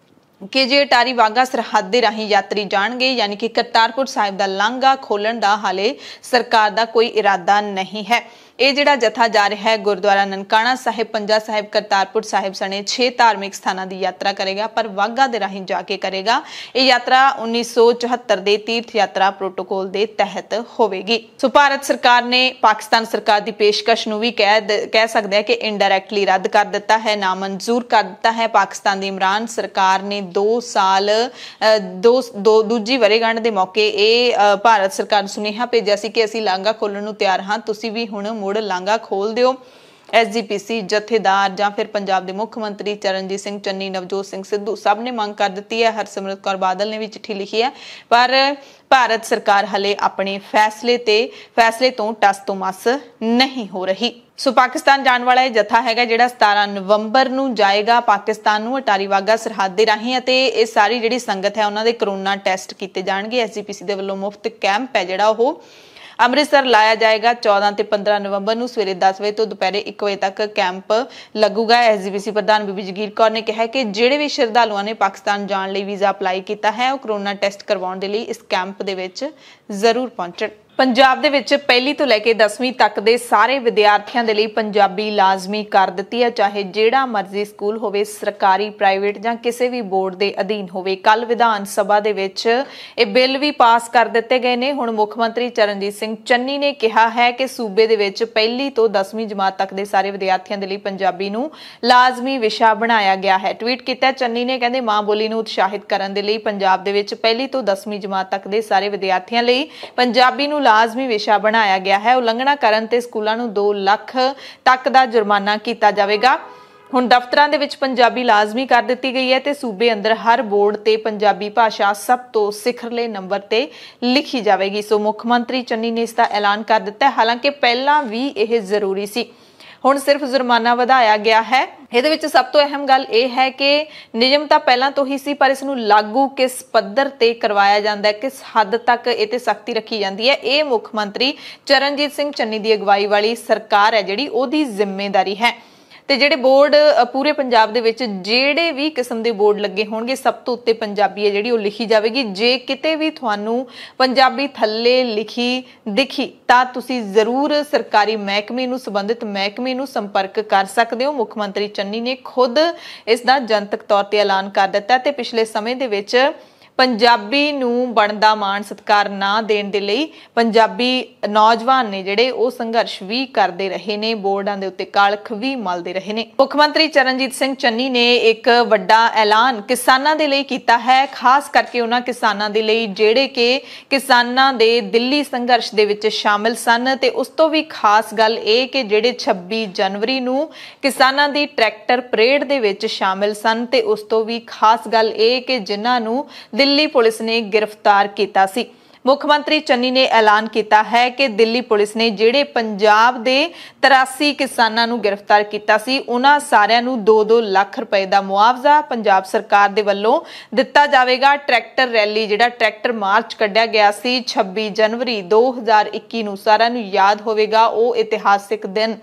ਕਿ ਜੇ ਅਟਾਰੀ ਵਾਹਗਾ ਸਰਹੱਦ ਦੇ ਰਾਹੀਂ ਯਾਤਰੀ ਜਾਣਗੇ, ਯਾਨੀ ਕਿ ਕਰਤਾਰਪੁਰ ਸਾਹਿਬ ਦਾ ਲਾਂਘਾ ਖੋਲਣ ਦਾ ਹਾਲੇ ਸਰਕਾਰ ਦਾ ਕੋਈ ਇਰਾਦਾ ਨਹੀਂ ਹੈ। ਇਹ ਜਿਹੜਾ ਜਥਾ ਜਾ ਰਿਹਾ ਹੈ ਗੁਰਦੁਆਰਾ ਨਨਕਾਣਾ ਸਾਹਿਬ, ਪੰਜਾ ਸਾਹਿਬ, ਕਰਤਾਰਪੁਰ ਸਾਹਿਬ ਸਣੇ 6 ਧਾਰਮਿਕ ਸਥਾਨਾਂ ਦੀ ਯਾਤਰਾ ਕਰੇਗਾ, ਪਰ ਵਾਹਗਾ ਦੇ ਰਾਹੀਂ ਜਾ ਕੇ ਕਰੇਗਾ। ਇਹ ਯਾਤਰਾ 1974 ਦੇ ਤੀਰਥ ਯਾਤਰਾ ਪ੍ਰੋਟੋਕੋਲ ਦੇ ਤਹਿਤ ਹੋਵੇਗੀ। ਸੋ ਭਾਰਤ ਸਰਕਾਰ ਨੇ ਪਾਕਿਸਤਾਨ ਸਰਕਾਰ ਦੀ ਪੇਸ਼ਕਸ਼ ਨੂੰ ਵੀ ਕਹਿ ਸਕਦੇ ਹਾਂ ਕਿ ਇਨਡਾਇਰੈਕਟਲੀ ਰੱਦ ਕਰ ਦਿੱਤਾ ਹੈ, ਨਾਮਨਜ਼ੂਰ ਕਰ ਦਿੱਤਾ ਹੈ। ਪਾਕਿਸਤਾਨ ਦੀ ਇਮਰਾਨ ਸਰਕਾਰ ਨੇ 2 ਸਾਲ ਦੂਜੀ ਵਰ੍ਹੇਗੰਢ ਦੇ ਮੌਕੇ ਇਹ ਭਾਰਤ ਸਰਕਾਰ ਨੂੰ ਸੁਨੇਹਾ ਭੇਜਿਆ ਸੀ ਕਿ ਅਸੀਂ ਲਾਂਘਾ ਖੋਲਣ ਨੂੰ ਤਿਆਰ ਹਾਂ, ਤੁਸੀਂ ਵੀ ਹੁਣ ਲਾਂਘਾ ਖੋਲ ਦਿਓ। SGPC ਜਥੇਦਾਰ ਜਾਂ ਫਿਰ ਪੰਜਾਬ ਦੇ ਮੁੱਖ ਮੰਤਰੀ ਚਰਨਜੀਤ ਸਿੰਘ ਚੰਨੀ, ਨਵਜੋਤ ਸਿੰਘ ਸਿੱਧੂ ਸਭ ਨੇ ਮੰਗ ਕਰ ਦਿੱਤੀ ਹੈ। ਹਰਸਿਮਰਤ ਕੌਰ ਬਾਦਲ ਨੇ ਵੀ ਚਿੱਠੀ ਲਿਖੀ ਹੈ, ਪਰ ਭਾਰਤ ਸਰਕਾਰ ਹਲੇ ਆਪਣੇ ਫੈਸਲੇ ਤੋਂ ਟਸ ਤੋਂ ਮਸ ਨਹੀਂ ਹੋ ਰਹੀ। ਸੋ ਪਾਕਿਸਤਾਨ ਜਾਣ ਵਾਲਾ ਇਹ ਜਥਾ ਹੈਗਾ ਜਿਹੜਾ 17 ਨਵੰਬਰ ਨੂੰ ਜਾਏਗਾ ਪਾਕਿਸਤਾਨ ਨੂੰ ਅਟਾਰੀ ਵਾਹਗਾ ਸਰਹੱਦ ਦੇ ਰਾਹੀਂ, ਅਤੇ ਇਹ ਸਾਰੀ ਜਿਹੜੀ ਸੰਗਤ ਹੈ ਉਹਨਾਂ ਦੇ ਕਰੋਨਾ ਟੈਸਟ ਕੀਤੇ ਜਾਣਗੇ। SGPC ਦੇ ਵੱਲੋਂ ਮੁਫਤ ਕੈਂਪ ਹੈ ਜਿਹੜਾ ਉਹ ਅੰਮ੍ਰਿਤਸਰ ਲਾਇਆ ਜਾਏਗਾ 14 ਤੇ 15 ਨਵੰਬਰ ਨੂੰ ਸਵੇਰੇ 10 ਵਜੇ ਤੋਂ ਦੁਪਹਿਰੇ 1 ਵਜੇ ਤੱਕ ਕੈਂਪ ਲੱਗੂਗਾ। ਐਸਜੀਪੀਸੀ ਪ੍ਰਧਾਨ ਬੀਬੀ ਜਗੀਰ ਕੌਰ ਨੇ ਕਿਹਾ ਕਿ ਜਿਹੜੇ ਵੀ ਸ਼ਰਧਾਲੂਆਂ ਨੇ ਪਾਕਿਸਤਾਨ ਜਾਣ ਲਈ ਵੀਜ਼ਾ ਅਪਲਾਈ ਕੀਤਾ ਹੈ ਉਹ ਕੋਰੋਨਾ ਟੈਸਟ ਕਰਵਾਉਣ ਦੇ ਲਈ ਇਸ ਕੈਂਪ ਦੇ ਵਿੱਚ ਜ਼ਰੂਰ ਪਹੁੰਚਣ। ਪੰਜਾਬ ਦੇ ਵਿੱਚ ਪਹਿਲੀ ਤੋਂ ਲੈ ਕੇ 10ਵੀਂ ਤੱਕ ਦੇ ਸਾਰੇ ਵਿਦਿਆਰਥੀਆਂ ਦੇ ਲਈ ਪੰਜਾਬੀ ਲਾਜ਼ਮੀ ਕਰ ਦਿੱਤੀ ਹੈ, ਚਾਹੇ ਜਿਹੜਾ ਮਰਜ਼ੀ ਸਕੂਲ ਹੋਵੇ, ਸਰਕਾਰੀ, ਪ੍ਰਾਈਵੇਟ ਜਾਂ ਕਿਸੇ ਵੀ ਬੋਰਡ ਦੇ ਅਧੀਨ ਹੋਵੇ। ਕੱਲ ਵਿਧਾਨ ਸਭਾ ਦੇ ਵਿੱਚ ਇਹ ਬਿੱਲ ਵੀ ਪਾਸ ਕਰ ਦਿੱਤੇ ਗਏ ਨੇ। ਹੁਣ ਮੁੱਖ ਮੰਤਰੀ ਚਰਨਜੀਤ ਸਿੰਘ ਚੰਨੀ ਨੇ ਕਿਹਾ ਹੈ ਕਿ ਸੂਬੇ ਦੇ ਵਿੱਚ ਪਹਿਲੀ ਤੋਂ 10ਵੀਂ ਜਮਾਤ ਤੱਕ ਦੇ ਸਾਰੇ ਵਿਦਿਆਰਥੀਆਂ ਦੇ ਲਈ ਪੰਜਾਬੀ ਨੂੰ ਲਾਜ਼ਮੀ ਵਿਸ਼ਾ ਬਣਾਇਆ ਗਿਆ ਹੈ। ਟਵੀਟ ਕੀਤਾ ਚੰਨੀ ਨੇ, ਕਹਿੰਦੇ ਮਾਂ ਬੋਲੀ ਨੂੰ ਉਤਸ਼ਾਹਿਤ ਕਰਨ ਦੇ ਲਈ ਪੰਜਾਬ ਦੇ ਵਿੱਚ ਪਹਿਲੀ ਤੋਂ 10ਵੀਂ ਜਮਾਤ ਤੱਕ ਦੇ ਸਾਰੇ ਵਿਦਿਆਰਥੀਆਂ ਲਈ ਪੰਜਾਬੀ ਨੂੰ ਲਾਜ਼ਮੀ ਵਿਸ਼ਾ ਬਣਾਇਆ ਗਿਆ ਹੈ। ਉਲੰਘਣਾ ਕਰਨ ਤੇ ਸਕੂਲਾਂ ਨੂੰ 2 ਲੱਖ ਤੱਕ ਦਾ ਜੁਰਮਾਨਾ ਕੀਤਾ ਜਾਵੇਗਾ। ਹੁਣ ਦਫ਼ਤਰਾਂ ਦੇ ਵਿੱਚ ਪੰਜਾਬੀ ਲਾਜ਼ਮੀ ਕਰ ਦਿੱਤੀ ਗਈ ਹੈ ਤੇ ਸੂਬੇ ਅੰਦਰ ਹਰ ਬੋਰਡ ਤੇ ਪੰਜਾਬੀ ਭਾਸ਼ਾ ਸਭ ਤੋਂ ਸਿਖਰਲੇ ਨੰਬਰ ਤੇ ਲਿਖੀ ਜਾਵੇਗੀ। ਸੋ ਮੁੱਖ ਮੰਤਰੀ ਚੰਨੀ ਨੇ ਇਸ ਦਾ ਐਲਾਨ ਕਰ ਦਿੱਤਾ ਹੈ। ਹਾਲਾਂਕਿ ਪਹਿਲਾਂ ਵੀ ਇਹ ਜ਼ਰੂਰੀ ਸੀ, ਹੁਣ ਸਿਰਫ ਜੁਰਮਾਨਾ ਵਧਾਇਆ ਗਿਆ ਹੈ। ਇਹਦੇ ਵਿੱਚ ਸਭ ਤੋਂ ਅਹਿਮ ਗੱਲ ਇਹ ਹੈ ਕਿ ਨਿਯਮ ਤਾਂ ਪਹਿਲਾਂ ਤੋਂ ਹੀ ਸੀ, ਪਰ ਇਸ ਨੂੰ ਲਾਗੂ ਕਿਸ ਪੱਧਰ ਤੇ ਕਰਵਾਇਆ ਜਾਂਦਾ ਹੈ, ਕਿਸ ਹੱਦ ਤੱਕ ਇਹ ਤੇ ਸਖਤੀ ਰੱਖੀ ਜਾਂਦੀ ਹੈ, ਇਹ ਮੁੱਖ ਮੰਤਰੀ ਚਰਨਜੀਤ ਸਿੰਘ ਚੰਨੀ ਦੀ ਅਗਵਾਈ ਵਾਲੀ ਸਰਕਾਰ ਹੈ ਜਿਹੜੀ ਉਹਦੀ ਜ਼ਿੰਮੇਵਾਰੀ ਹੈ। ਤੇ ਜਿਹੜੇ ਬੋਰਡ ਪੂਰੇ ਪੰਜਾਬ ਦੇ ਵਿੱਚ ਜਿਹੜੇ ਵੀ ਕਿਸਮ ਦੇ ਬੋਰਡ ਲੱਗੇ ਹੋਣਗੇ ਸਭ ਤੋਂ ਉੱਤੇ ਪੰਜਾਬੀ ਹੈ ਜਿਹੜੀ ਉਹ ਲਿਖੀ ਜਾਵੇਗੀ। ਜੇ ਕਿਤੇ ਵੀ ਤੁਹਾਨੂੰ ਪੰਜਾਬੀ ਥੱਲੇ ਲਿਖੀ ਦਿਖੀ ਤਾਂ ਤੁਸੀਂ ਜ਼ਰੂਰ ਸਰਕਾਰੀ ਮਹਿਕਮੇ ਨੂੰ, ਸੰਬੰਧਿਤ ਮਹਿਕਮੇ ਨੂੰ ਸੰਪਰਕ ਕਰ ਸਕਦੇ ਹੋ। ਮੁੱਖ ਮੰਤਰੀ ਚੰਨੀ ਨੇ ਖੁਦ ਇਸ ਦਾ ਜਨਤਕ ਤੌਰ ਤੇ ਐਲਾਨ ਕਰ ਦਿੱਤਾ ਤੇ ਪਿਛਲੇ ਸਮੇਂ ਦੇ ਵਿੱਚ ਪੰਜਾਬੀ ਨੂੰ ਬਣਦਾ ਮਾਣ ਸਤਿਕਾਰ ਨਾ ਦੇਣ ਦੇ ਲਈ ਪੰਜਾਬੀ ਨੌਜਵਾਨ ਨੇ ਜਿਹੜੇ ਉਹ ਸੰਘਰਸ਼ ਵੀ ਕਰਦੇ ਰਹੇ ਨੇ, ਬੋਰਡਾਂ ਦੇ ਉੱਤੇ ਕਾਲਖ ਵੀ ਮਲਦੇ ਰਹੇ ਨੇ। ਮੁੱਖ ਮੰਤਰੀ ਚਰਨਜੀਤ ਸਿੰਘ ਚੰਨੀ ਨੇ ਇੱਕ ਵੱਡਾ ਐਲਾਨ ਕਿਸਾਨਾਂ ਦੇ ਲਈ ਕੀਤਾ ਹੈ, ਖਾਸ ਕਰਕੇ ਉਹਨਾਂ ਕਿਸਾਨਾਂ ਦੇ ਲਈ ਜਿਹੜੇ ਕਿ ਕਿਸਾਨਾਂ ਦੇ ਦਿੱਲੀ ਸੰਘਰਸ਼ ਦੇ ਵਿੱਚ ਸ਼ਾਮਿਲ ਸਨ। ਤੇ ਉਸ ਤੋਂ ਵੀ ਖਾਸ ਗੱਲ ਇਹ ਕਿ ਜਿਹੜੇ 26 ਜਨਵਰੀ ਨੂੰ ਕਿਸਾਨਾਂ ਦੀ ਟਰੈਕਟਰ ਪਰੇਡ ਦੇ ਵਿੱਚ ਸ਼ਾਮਿਲ ਸਨ ਤੇ ਉਸ ਤੋਂ ਵੀ ਖਾਸ ਗੱਲ ਇਹ ਕਿ ਜਿਨ੍ਹਾਂ ਨੂੰ ਦਿੱਲੀ ਪੁਲਿਸ ਨੇ ਗ੍ਰਿਫਤਾਰ ਕੀਤਾ ਸੀ। ਮੁੱਖ ਮੰਤਰੀ ਚੰਨੀ ਨੇ ਐਲਾਨ ਕੀਤਾ ਹੈ ਕਿ ਦਿੱਲੀ ਪੁਲਿਸ ਨੇ ਜਿਹੜੇ ਪੰਜਾਬ ਦੇ 83 ਕਿਸਾਨਾਂ ਨੂੰ ਗ੍ਰਿਫਤਾਰ ਕੀਤਾ ਸੀ ਉਹਨਾਂ ਸਾਰਿਆਂ ਨੂੰ 2-2 ਲੱਖ ਰੁਪਏ ਦਾ ਮੁਆਵਜ਼ਾ ਪੰਜਾਬ ਸਰਕਾਰ ਦੇ ਵੱਲੋਂ ਦਿੱਤਾ ਜਾਵੇਗਾ। ਟਰੈਕਟਰ ਰੈਲੀ ਜਿਹੜਾ ਟਰੈਕਟਰ ਮਾਰਚ ਕੱਢਿਆ ਗਿਆ ਸੀ 26 ਜਨਵਰੀ 2021 ਨੂੰ, ਸਾਰਿਆਂ ਨੂੰ ਯਾਦ ਹੋਵੇਗਾ ਉਹ ਇਤਿਹਾਸਿਕ ਦਿਨ।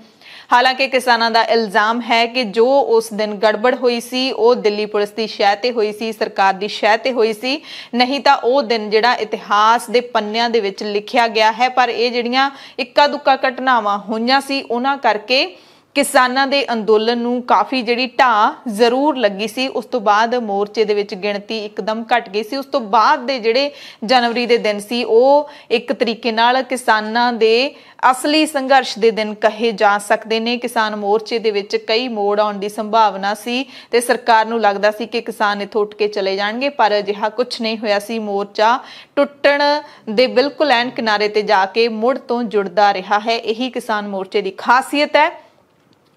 ਹਾਲਾਂਕਿ ਕਿਸਾਨਾਂ ਦਾ ਇਲਜ਼ਾਮ ਹੈ ਕਿ ਜੋ ਉਸ ਦਿਨ ਗੜਬੜ ਹੋਈ ਸੀ ਉਹ ਦਿੱਲੀ ਪੁਲਿਸ ਦੀ ਸ਼ਹਿ ਤੇ ਹੋਈ ਸੀ, ਸਰਕਾਰ ਦੀ ਸ਼ਹਿ ਤੇ ਹੋਈ ਸੀ, ਨਹੀਂ ਤਾਂ ਉਹ ਦਿਨ ਜਿਹੜਾ ਇਤਿਹਾਸ ਦੇ ਪੰਨਿਆਂ ਦੇ ਵਿੱਚ ਲਿਖਿਆ ਗਿਆ ਹੈ। ਪਰ ਇਹ ਜਿਹੜੀਆਂ ਇੱਕਾ ਦੁੱਕਾ ਘਟਨਾਵਾਂ ਹੋਈਆਂ ਸੀ ਉਹਨਾਂ ਕਰਕੇ ਕਿਸਾਨਾਂ ਦੇ ਅੰਦੋਲਨ ਨੂੰ ਕਾਫੀ ਜਿਹੜੀ ਢਾਹ ਜ਼ਰੂਰ ਲੱਗੀ ਸੀ। ਉਸ ਤੋਂ ਬਾਅਦ ਮੋਰਚੇ ਦੇ ਵਿੱਚ ਗਿਣਤੀ ਇੱਕਦਮ ਘਟ ਗਈ ਸੀ। ਉਸ ਤੋਂ ਬਾਅਦ ਦੇ ਜਿਹੜੇ ਜਨਵਰੀ ਦੇ ਦਿਨ ਸੀ ਉਹ ਇੱਕ ਤਰੀਕੇ ਨਾਲ ਕਿਸਾਨਾਂ ਦੇ ਅਸਲੀ ਸੰਘਰਸ਼ ਦੇ ਦਿਨ ਕਹੇ ਜਾ ਸਕਦੇ ਨੇ। ਕਿਸਾਨ ਮੋਰਚੇ ਦੇ ਵਿੱਚ ਕਈ ਮੋੜ ਆਉਣ ਦੀ ਸੰਭਾਵਨਾ ਸੀ ਤੇ ਸਰਕਾਰ ਨੂੰ ਲੱਗਦਾ ਸੀ ਕਿ ਕਿਸਾਨ ਇੱਥੋਂ ਉੱਠ ਕੇ ਚਲੇ ਜਾਣਗੇ, ਪਰ ਅਜਿਹਾ ਕੁਝ ਨਹੀਂ ਹੋਇਆ ਸੀ। ਮੋਰਚਾ ਟੁੱਟਣ ਦੇ ਬਿਲਕੁਲ ਐਨ ਕਿਨਾਰੇ ਤੇ ਜਾ ਕੇ ਮੁੜ ਤੋਂ ਜੁੜਦਾ ਰਿਹਾ ਹੈ। ਇਹੀ ਕਿਸਾਨ ਮੋਰਚੇ ਦੀ ਖਾਸੀਅਤ ਹੈ।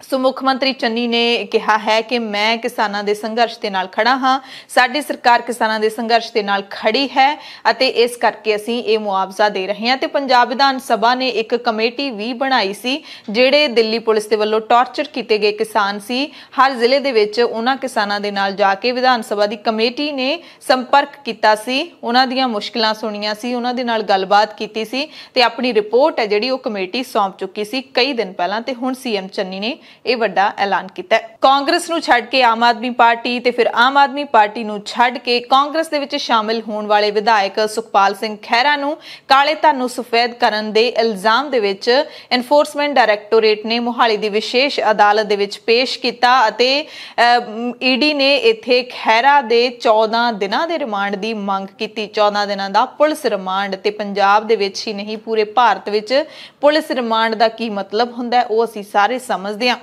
ਸੋ ਮੁੱਖ ਮੰਤਰੀ ਚੰਨੀ ਨੇ ਕਿਹਾ ਹੈ ਕਿ ਮੈਂ ਕਿਸਾਨਾਂ ਦੇ ਸੰਘਰਸ਼ ਦੇ ਨਾਲ ਖੜਾ ਹਾਂ, ਸਾਡੀ ਸਰਕਾਰ ਕਿਸਾਨਾਂ ਦੇ ਸੰਘਰਸ਼ ਦੇ ਨਾਲ ਖੜੀ ਹੈ ਅਤੇ ਇਸ ਕਰਕੇ ਅਸੀਂ ਇਹ ਮੁਆਵਜ਼ਾ ਦੇ ਰਹੇ ਹਾਂ। ਤੇ ਪੰਜਾਬ ਵਿਧਾਨ ਸਭਾ ਨੇ ਇੱਕ ਕਮੇਟੀ ਵੀ ਬਣਾਈ ਸੀ ਜਿਹੜੇ ਦਿੱਲੀ ਪੁਲਿਸ ਦੇ ਵੱਲੋਂ ਟਾਰਚਰ ਕੀਤੇ ਗਏ ਕਿਸਾਨ ਸੀ। ਹਰ ਜ਼ਿਲ੍ਹੇ ਦੇ ਵਿੱਚ ਉਹਨਾਂ ਕਿਸਾਨਾਂ ਦੇ ਨਾਲ ਜਾ ਕੇ ਵਿਧਾਨ ਸਭਾ ਦੀ ਕਮੇਟੀ ਨੇ ਸੰਪਰਕ ਕੀਤਾ ਸੀ, ਉਹਨਾਂ ਦੀਆਂ ਮੁਸ਼ਕਿਲਾਂ ਸੁਣੀਆਂ ਸੀ, ਉਹਨਾਂ ਦੇ ਨਾਲ ਗੱਲਬਾਤ ਕੀਤੀ ਸੀ ਤੇ ਆਪਣੀ ਰਿਪੋਰਟ ਹੈ ਜਿਹੜੀ ਉਹ ਕਮੇਟੀ ਸੌਂਪ ਚੁੱਕੀ ਸੀ ਕਈ ਦਿਨ ਪਹਿਲਾਂ। ਤੇ ਹੁਣ ਸੀਐਮ ਚੰਨੀ ਨੇ ਇਹ ਵੱਡਾ ਐਲਾਨ ਕੀਤਾ ਹੈ। ਕਾਂਗਰਸ ਨੂੰ ਛੱਡ ਕੇ ਆਮ ਆਦਮੀ ਪਾਰਟੀ ਤੇ ਫਿਰ ਆਮ ਆਦਮੀ ਪਾਰਟੀ ਨੂੰ ਛੱਡ ਕੇ ਕਾਂਗਰਸ ਦੇ ਵਿੱਚ ਸ਼ਾਮਿਲ ਹੋਣ ਵਾਲੇ ਵਿਧਾਇਕ ਸੁਖਪਾਲ ਸਿੰਘ ਖਹਿਰਾ ਨੂੰ ਕਾਲੇ ਧਨ ਨੂੰ ਸਫੈਦ ਕਰਨ ਦੇ ਇਲਜ਼ਾਮ ਦੇ ਵਿੱਚ ਐਨਫੋਰਸਮੈਂਟ ਡਾਇਰੈਕਟੋਰੇਟ ਨੇ ਮੁਹਾਲੀ ਦੀ ਵਿਸ਼ੇਸ਼ ਅਦਾਲਤ ਦੇ ਵਿੱਚ ਪੇਸ਼ ਕੀਤਾ ਅਤੇ ਈਡੀ ਨੇ ਇੱਥੇ ਖਹਿਰਾ ਦੇ 14 ਦਿਨਾਂ ਦੇ ਰਿਮਾਂਡ ਦੀ ਮੰਗ ਕੀਤੀ। 14 ਦਿਨਾਂ ਦਾ ਪੁਲਿਸ ਰਿਮਾਂਡ, ਤੇ ਪੰਜਾਬ ਦੇ ਵਿੱਚ ਹੀ ਨਹੀਂ ਪੂਰੇ ਭਾਰਤ ਵਿੱਚ ਪੁਲਿਸ ਰਿਮਾਂਡ ਦਾ ਕੀ ਮਤਲਬ ਹੁੰਦਾ ਉਹ ਅਸੀਂ ਸਾਰੇ ਸਮਝਦੇ ਹਾਂ।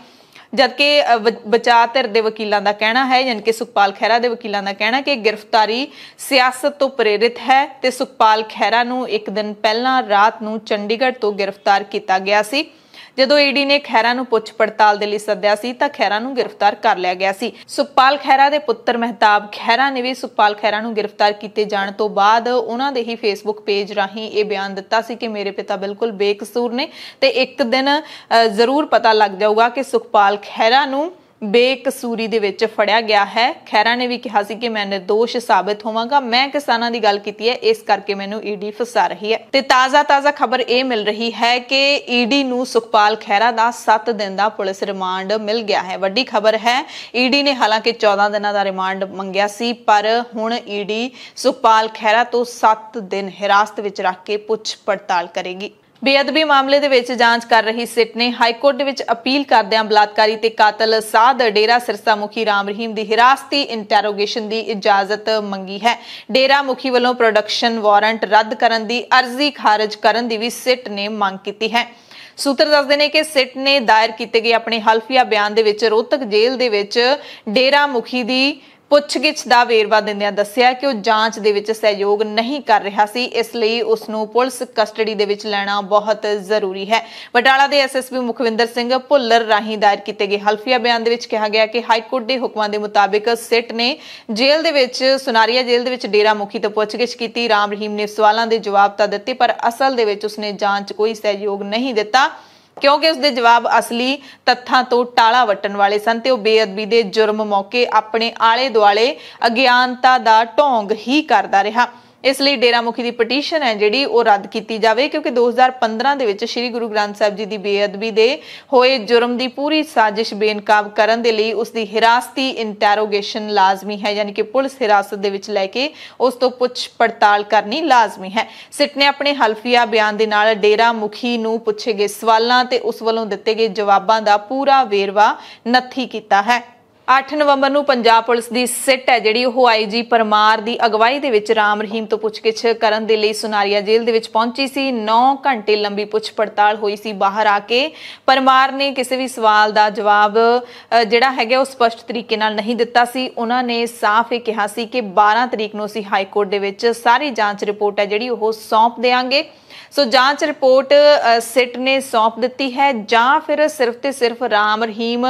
ਜਦਕਿ ਬਚਾਅ ਧਿਰ ਦੇ ਵਕੀਲਾਂ ਦਾ ਕਹਿਣਾ ਹੈ, ਯਾਨੀ ਕਿ ਸੁਖਪਾਲ ਖਹਿਰਾ ਦੇ ਵਕੀਲਾਂ ਦਾ ਕਹਿਣਾ ਕਿ ਗ੍ਰਿਫਤਾਰੀ ਸਿਆਸਤ ਤੋਂ ਪ੍ਰੇਰਿਤ ਹੈ ਤੇ ਸੁਖਪਾਲ ਖਹਿਰਾ ਨੂੰ ਇੱਕ ਦਿਨ ਪਹਿਲਾਂ ਰਾਤ ਨੂੰ ਚੰਡੀਗੜ੍ਹ ਤੋਂ ਗ੍ਰਿਫਤਾਰ ਕੀਤਾ ਗਿਆ ਸੀ। ਜਦੋਂ ਈਡੀ ਨੇ ਖਹਿਰਾ ਨੂੰ ਪੁੱਛ ਪੜਤਾਲ ਦੇ ਲਈ ਸੱਦਿਆ ਸੀ ਤਾਂ ਖਹਿਰਾ ਨੂੰ ਗ੍ਰਿਫਤਾਰ ਕਰ ਲਿਆ ਗਿਆ ਸੀ। ਸੁਖਪਾਲ ਖਹਿਰਾ ਦੇ ਪੁੱਤਰ ਮਹਿਤਾਬ ਖਹਿਰਾ ਨੇ ਵੀ ਸੁਖਪਾਲ ਖਹਿਰਾ ਨੂੰ ਗ੍ਰਿਫਤਾਰ ਕੀਤੇ ਜਾਣ ਤੋਂ ਬਾਅਦ ਉਹਨਾਂ ਦੇ ਹੀ ਫੇਸਬੁੱਕ ਪੇਜ ਰਾਹੀਂ ਇਹ ਬਿਆਨ ਦਿੱਤਾ ਸੀ ਕਿ ਮੇਰੇ ਪਿਤਾ ਬਿਲਕੁਲ ਬੇਕਸੂਰ ਨੇ ਤੇ ਇੱਕ ਦਿਨ ਜ਼ਰੂਰ ਪਤਾ ਲੱਗ ਜਾਊਗਾ ਕਿ ਸੁਖਪਾਲ ਖਹਿਰਾ ਨੂੰ ਬੇਕਸੂਰੀ ਦੇ ਵਿੱਚ ਫੜਿਆ ਗਿਆ ਹੈ। ਖਹਿਰਾ ਨੇ ਵੀ ਕਿਹਾ ਸੀ ਕਿ ਮੈਂ ਨਿਰਦੋਸ਼ ਸਾਬਿਤ ਹੋਵਾਂਗਾ, ਮੈਂ ਕਿਸਾਨਾਂ ਦੀ ਗੱਲ ਕੀਤੀ ਹੈ, ਇਸ ਕਰਕੇ ਮੈਨੂੰ ਈਡੀ ਫਸਾ ਰਹੀ ਹੈ। ਤੇ ਤਾਜ਼ਾ ਖਬਰ ਇਹ ਮਿਲ ਰਹੀ ਹੈ ਕਿ ਈਡੀ ਨੂੰ ਸੁਖਪਾਲ ਖਹਿਰਾ ਦਾ 7 ਦਿਨ ਦਾ ਪੁਲਿਸ ਰਿਮਾਂਡ ਮਿਲ ਗਿਆ ਹੈ। ਵੱਡੀ ਖਬਰ ਹੈ, ਈਡੀ ਨੇ ਹਾਲਾਂਕਿ 14 ਦਿਨਾਂ ਦਾ ਰਿਮਾਂਡ ਮੰਗਿਆ ਸੀ, ਪਰ ਹੁਣ ਈਡੀ ਸੁਖਪਾਲ ਖਹਿਰਾ ਤੋਂ 7 ਦਿਨ ਹਿਰਾਸਤ ਵਿੱਚ ਰੱਖ ਕੇ ਪੁੱਛ ਪੜਤਾਲ ਕਰੇਗੀ। ਬੇਅਦਬੀ ਮਾਮਲੇ ਦੇ ਵਿੱਚ ਜਾਂਚ ਕਰ ਰਹੀ ਸਿਟ ਨੇ ਹਾਈਕੋਰਟ ਦੇ ਵਿੱਚ ਅਪੀਲ ਕਰਦਿਆਂ ਬਲਾਤਕਾਰੀ ਤੇ ਕਾਤਲ ਸਾਧ ਡੇਰਾ ਸਿਰਸਾ ਮੁਖੀ ਰਾਮ ਰਹੀਮ ਦੀ ਹਿਰਾਸਤੀ ਇੰਟਰੋਗੇਸ਼ਨ ਦੀ ਇਜਾਜ਼ਤ ਮੰਗੀ ਹੈ। ਡੇਰਾ ਮੁਖੀ ਵੱਲੋਂ ਪ੍ਰੋਡਕਸ਼ਨ ਵਾਰੰਟ ਰੱਦ ਕਰਨ ਦੀ ਅਰਜ਼ੀ ਖਾਰਜ ਕਰਨ ਦੀ ਵੀ ਸਿਟ ਨੇ ਮੰਗ ਕੀਤੀ ਹੈ। ਸੂਤਰ ਦੱਸਦੇ ਨੇ ਕਿ ਸਿਟ ਨੇ ਦਾਇਰ ਕੀਤੇ ਗਏ ਆਪਣੇ ਹਲਫੀਆ ਬਿਆਨ ਦੇ ਵਿੱਚ ਰੋਹਤਕ ਜੇਲ੍ਹ ਦੇ ਵਿੱਚ ਡੇਰਾ ਮੁਖੀ ਦੀ ਪੁੱਛਗਿੱਛ ਦਾ ਵੇਰਵਾ ਦਿੰਦਿਆਂ ਦੱਸਿਆ ਕਿ ਉਹ ਜਾਂਚ ਦੇ ਵਿੱਚ ਸਹਿਯੋਗ ਨਹੀਂ ਕਰ ਰਿਹਾ ਸੀ, ਇਸ ਲਈ ਉਸ ਨੂੰ ਪੁਲਿਸ ਕਸਟਡੀ ਦੇ ਵਿੱਚ ਲੈਣਾ ਬਹੁਤ ਜ਼ਰੂਰੀ ਹੈ। ਬਟਾਲਾ ਦੇ ਐਸਐਸਪੀ ਮੁਖਵਿੰਦਰ ਸਿੰਘ ਭੁੱਲਰ ਰਾਹੀਂ ਦਾਇਰ ਕੀਤੇ ਗਏ ਹਲਫੀਆ ਬਿਆਨ ਦੇ ਵਿੱਚ ਕਿਹਾ ਗਿਆ ਕਿ ਹਾਈਕੋਰਟ ਦੇ ਹੁਕਮਾਂ ਦੇ ਮੁਤਾਬਿਕ ਸਿਟ ਨੇ ਜੇਲ੍ਹ ਦੇ ਵਿੱਚ ਸੁਨਾਰੀਆ ਜੇਲ੍ਹ ਦੇ ਵਿੱਚ ਡੇਰਾ ਮੁਖੀ ਤੋਂ ਪੁੱਛਗਿੱਛ ਕੀਤੀ। ਰਾਮ ਰਹੀਮ ਨੇ ਸਵਾਲਾਂ ਦੇ ਜਵਾਬ ਤਾਂ ਦਿੱਤੇ, ਪਰ ਅਸਲ ਦੇ ਵਿੱਚ ਉਸਨੇ ਜਾਂਚ ਕੋਈ ਸਹਿਯੋਗ ਨਹੀਂ ਦਿੱਤਾ, ਕਿਉਂਕਿ ਉਸਦੇ ਜਵਾਬ ਅਸਲੀ ਤੱਥਾਂ ਤੋਂ ਟਾਲਾ ਵੱਟਣ ਵਾਲੇ ਸਨ ਤੇ ਉਹ ਬੇਅਦਬੀ ਦੇ ਜੁਰਮ ਮੌਕੇ ਆਪਣੇ ਆਲੇ ਦੁਆਲੇ ਅਗਿਆਨਤਾ ਦਾ ਢੋਂਗ ਹੀ ਕਰਦਾ ਰਿਹਾ। ਇਸ ਲਈ ਡੇਰਾ ਮੁਖੀ ਦੀ ਪਟੀਸ਼ਨ ਹੈ ਜਿਹੜੀ ਉਹ ਰੱਦ ਕੀਤੀ ਜਾਵੇ, ਕਿਉਂਕਿ 2015 ਦੇ ਵਿੱਚ ਸ੍ਰੀ ਗੁਰੂ ਗ੍ਰੰਥ ਸਾਹਿਬ ਜੀ ਦੀ ਬੇਅਦਬੀ ਦੇ ਹੋਏ ਜੁਰਮ ਦੀ ਪੂਰੀ ਸਾਜ਼ਿਸ਼ ਬੇਨਕਾਬ ਕਰਨ ਦੇ ਲਈ ਉਸ ਦੀ ਹਿਰਾਸਤੀ ਇੰਟਰੋਗੇਸ਼ਨ ਲਾਜ਼ਮੀ ਹੈ, ਯਾਨੀ ਕਿ ਪੁਲਿਸ ਹਿਰਾਸਤ ਦੇ ਵਿੱਚ ਲੈ ਕੇ ਉਸ ਤੋਂ ਪੁੱਛ ਪੜਤਾਲ ਕਰਨੀ ਲਾਜ਼ਮੀ ਹੈ। ਸਿਟ ਨੇ ਆਪਣੇ ਹਲਫੀਆ ਬਿਆਨ ਦੇ ਨਾਲ ਡੇਰਾ ਮੁਖੀ ਨੂੰ ਪੁੱਛੇ ਗਏ ਸਵਾਲਾਂ ਤੇ ਉਸ ਵੱਲੋਂ ਦਿੱਤੇ ਗਏ ਜਵਾਬਾਂ ਦਾ ਪੂਰਾ ਵੇਰਵਾ ਨੱਥੀ ਕੀਤਾ ਹੈ। 8 ਨਵੰਬਰ ਨੂੰ ਪੰਜਾਬ ਪੁਲਿਸ ਦੀ ਸਿਟ ਹੈ ਜਿਹੜੀ ਉਹ ਆਈਜੀ ਪਰਮਾਰ ਦੀ ਅਗਵਾਈ ਦੇ ਵਿੱਚ ਰਾਮ ਰਹੀਮ ਤੋਂ ਪੁੱਛਗਿੱਛ ਕਰਨ ਦੇ ਲਈ ਸੁਨਾਰੀਆ ਜੇਲ੍ਹ ਦੇ ਵਿੱਚ ਪਹੁੰਚੀ ਸੀ। 9 ਘੰਟੇ ਲੰਬੀ ਪੁੱਛ ਪੜਤਾਲ ਹੋਈ ਸੀ। ਬਾਹਰ ਆ ਕੇ ਪਰਮਾਰ ਨੇ ਕਿਸੇ ਵੀ ਸਵਾਲ ਦਾ ਜਵਾਬ ਜਿਹੜਾ ਹੈਗਾ ਉਹ ਸਪਸ਼ਟ ਤਰੀਕੇ ਨਾਲ ਨਹੀਂ ਦਿੱਤਾ ਸੀ। ਉਹਨਾਂ ਨੇ ਸਾਫ਼ ਇਹ ਕਿਹਾ ਸੀ ਕਿ 12 ਤਰੀਕ ਨੂੰ ਅਸੀਂ ਹਾਈ ਕੋਰਟ ਦੇ ਵਿੱਚ ਸਾਰੀ ਜਾਂਚ ਰਿਪੋਰਟ ਹੈ ਜਿਹੜੀ ਉਹ ਸੌਂਪ ਦੇਵਾਂਗੇ। ਸੋ ਜਾਂਚ ਰਿਪੋਰਟ ਸਿਟ ਨੇ ਸੌਂਪ ਦਿੱਤੀ ਹੈ, ਜਾਂ ਫਿਰ ਸਿਰਫ ਤੇ ਸਿਰਫ ਰਾਮ ਰਹੀਮ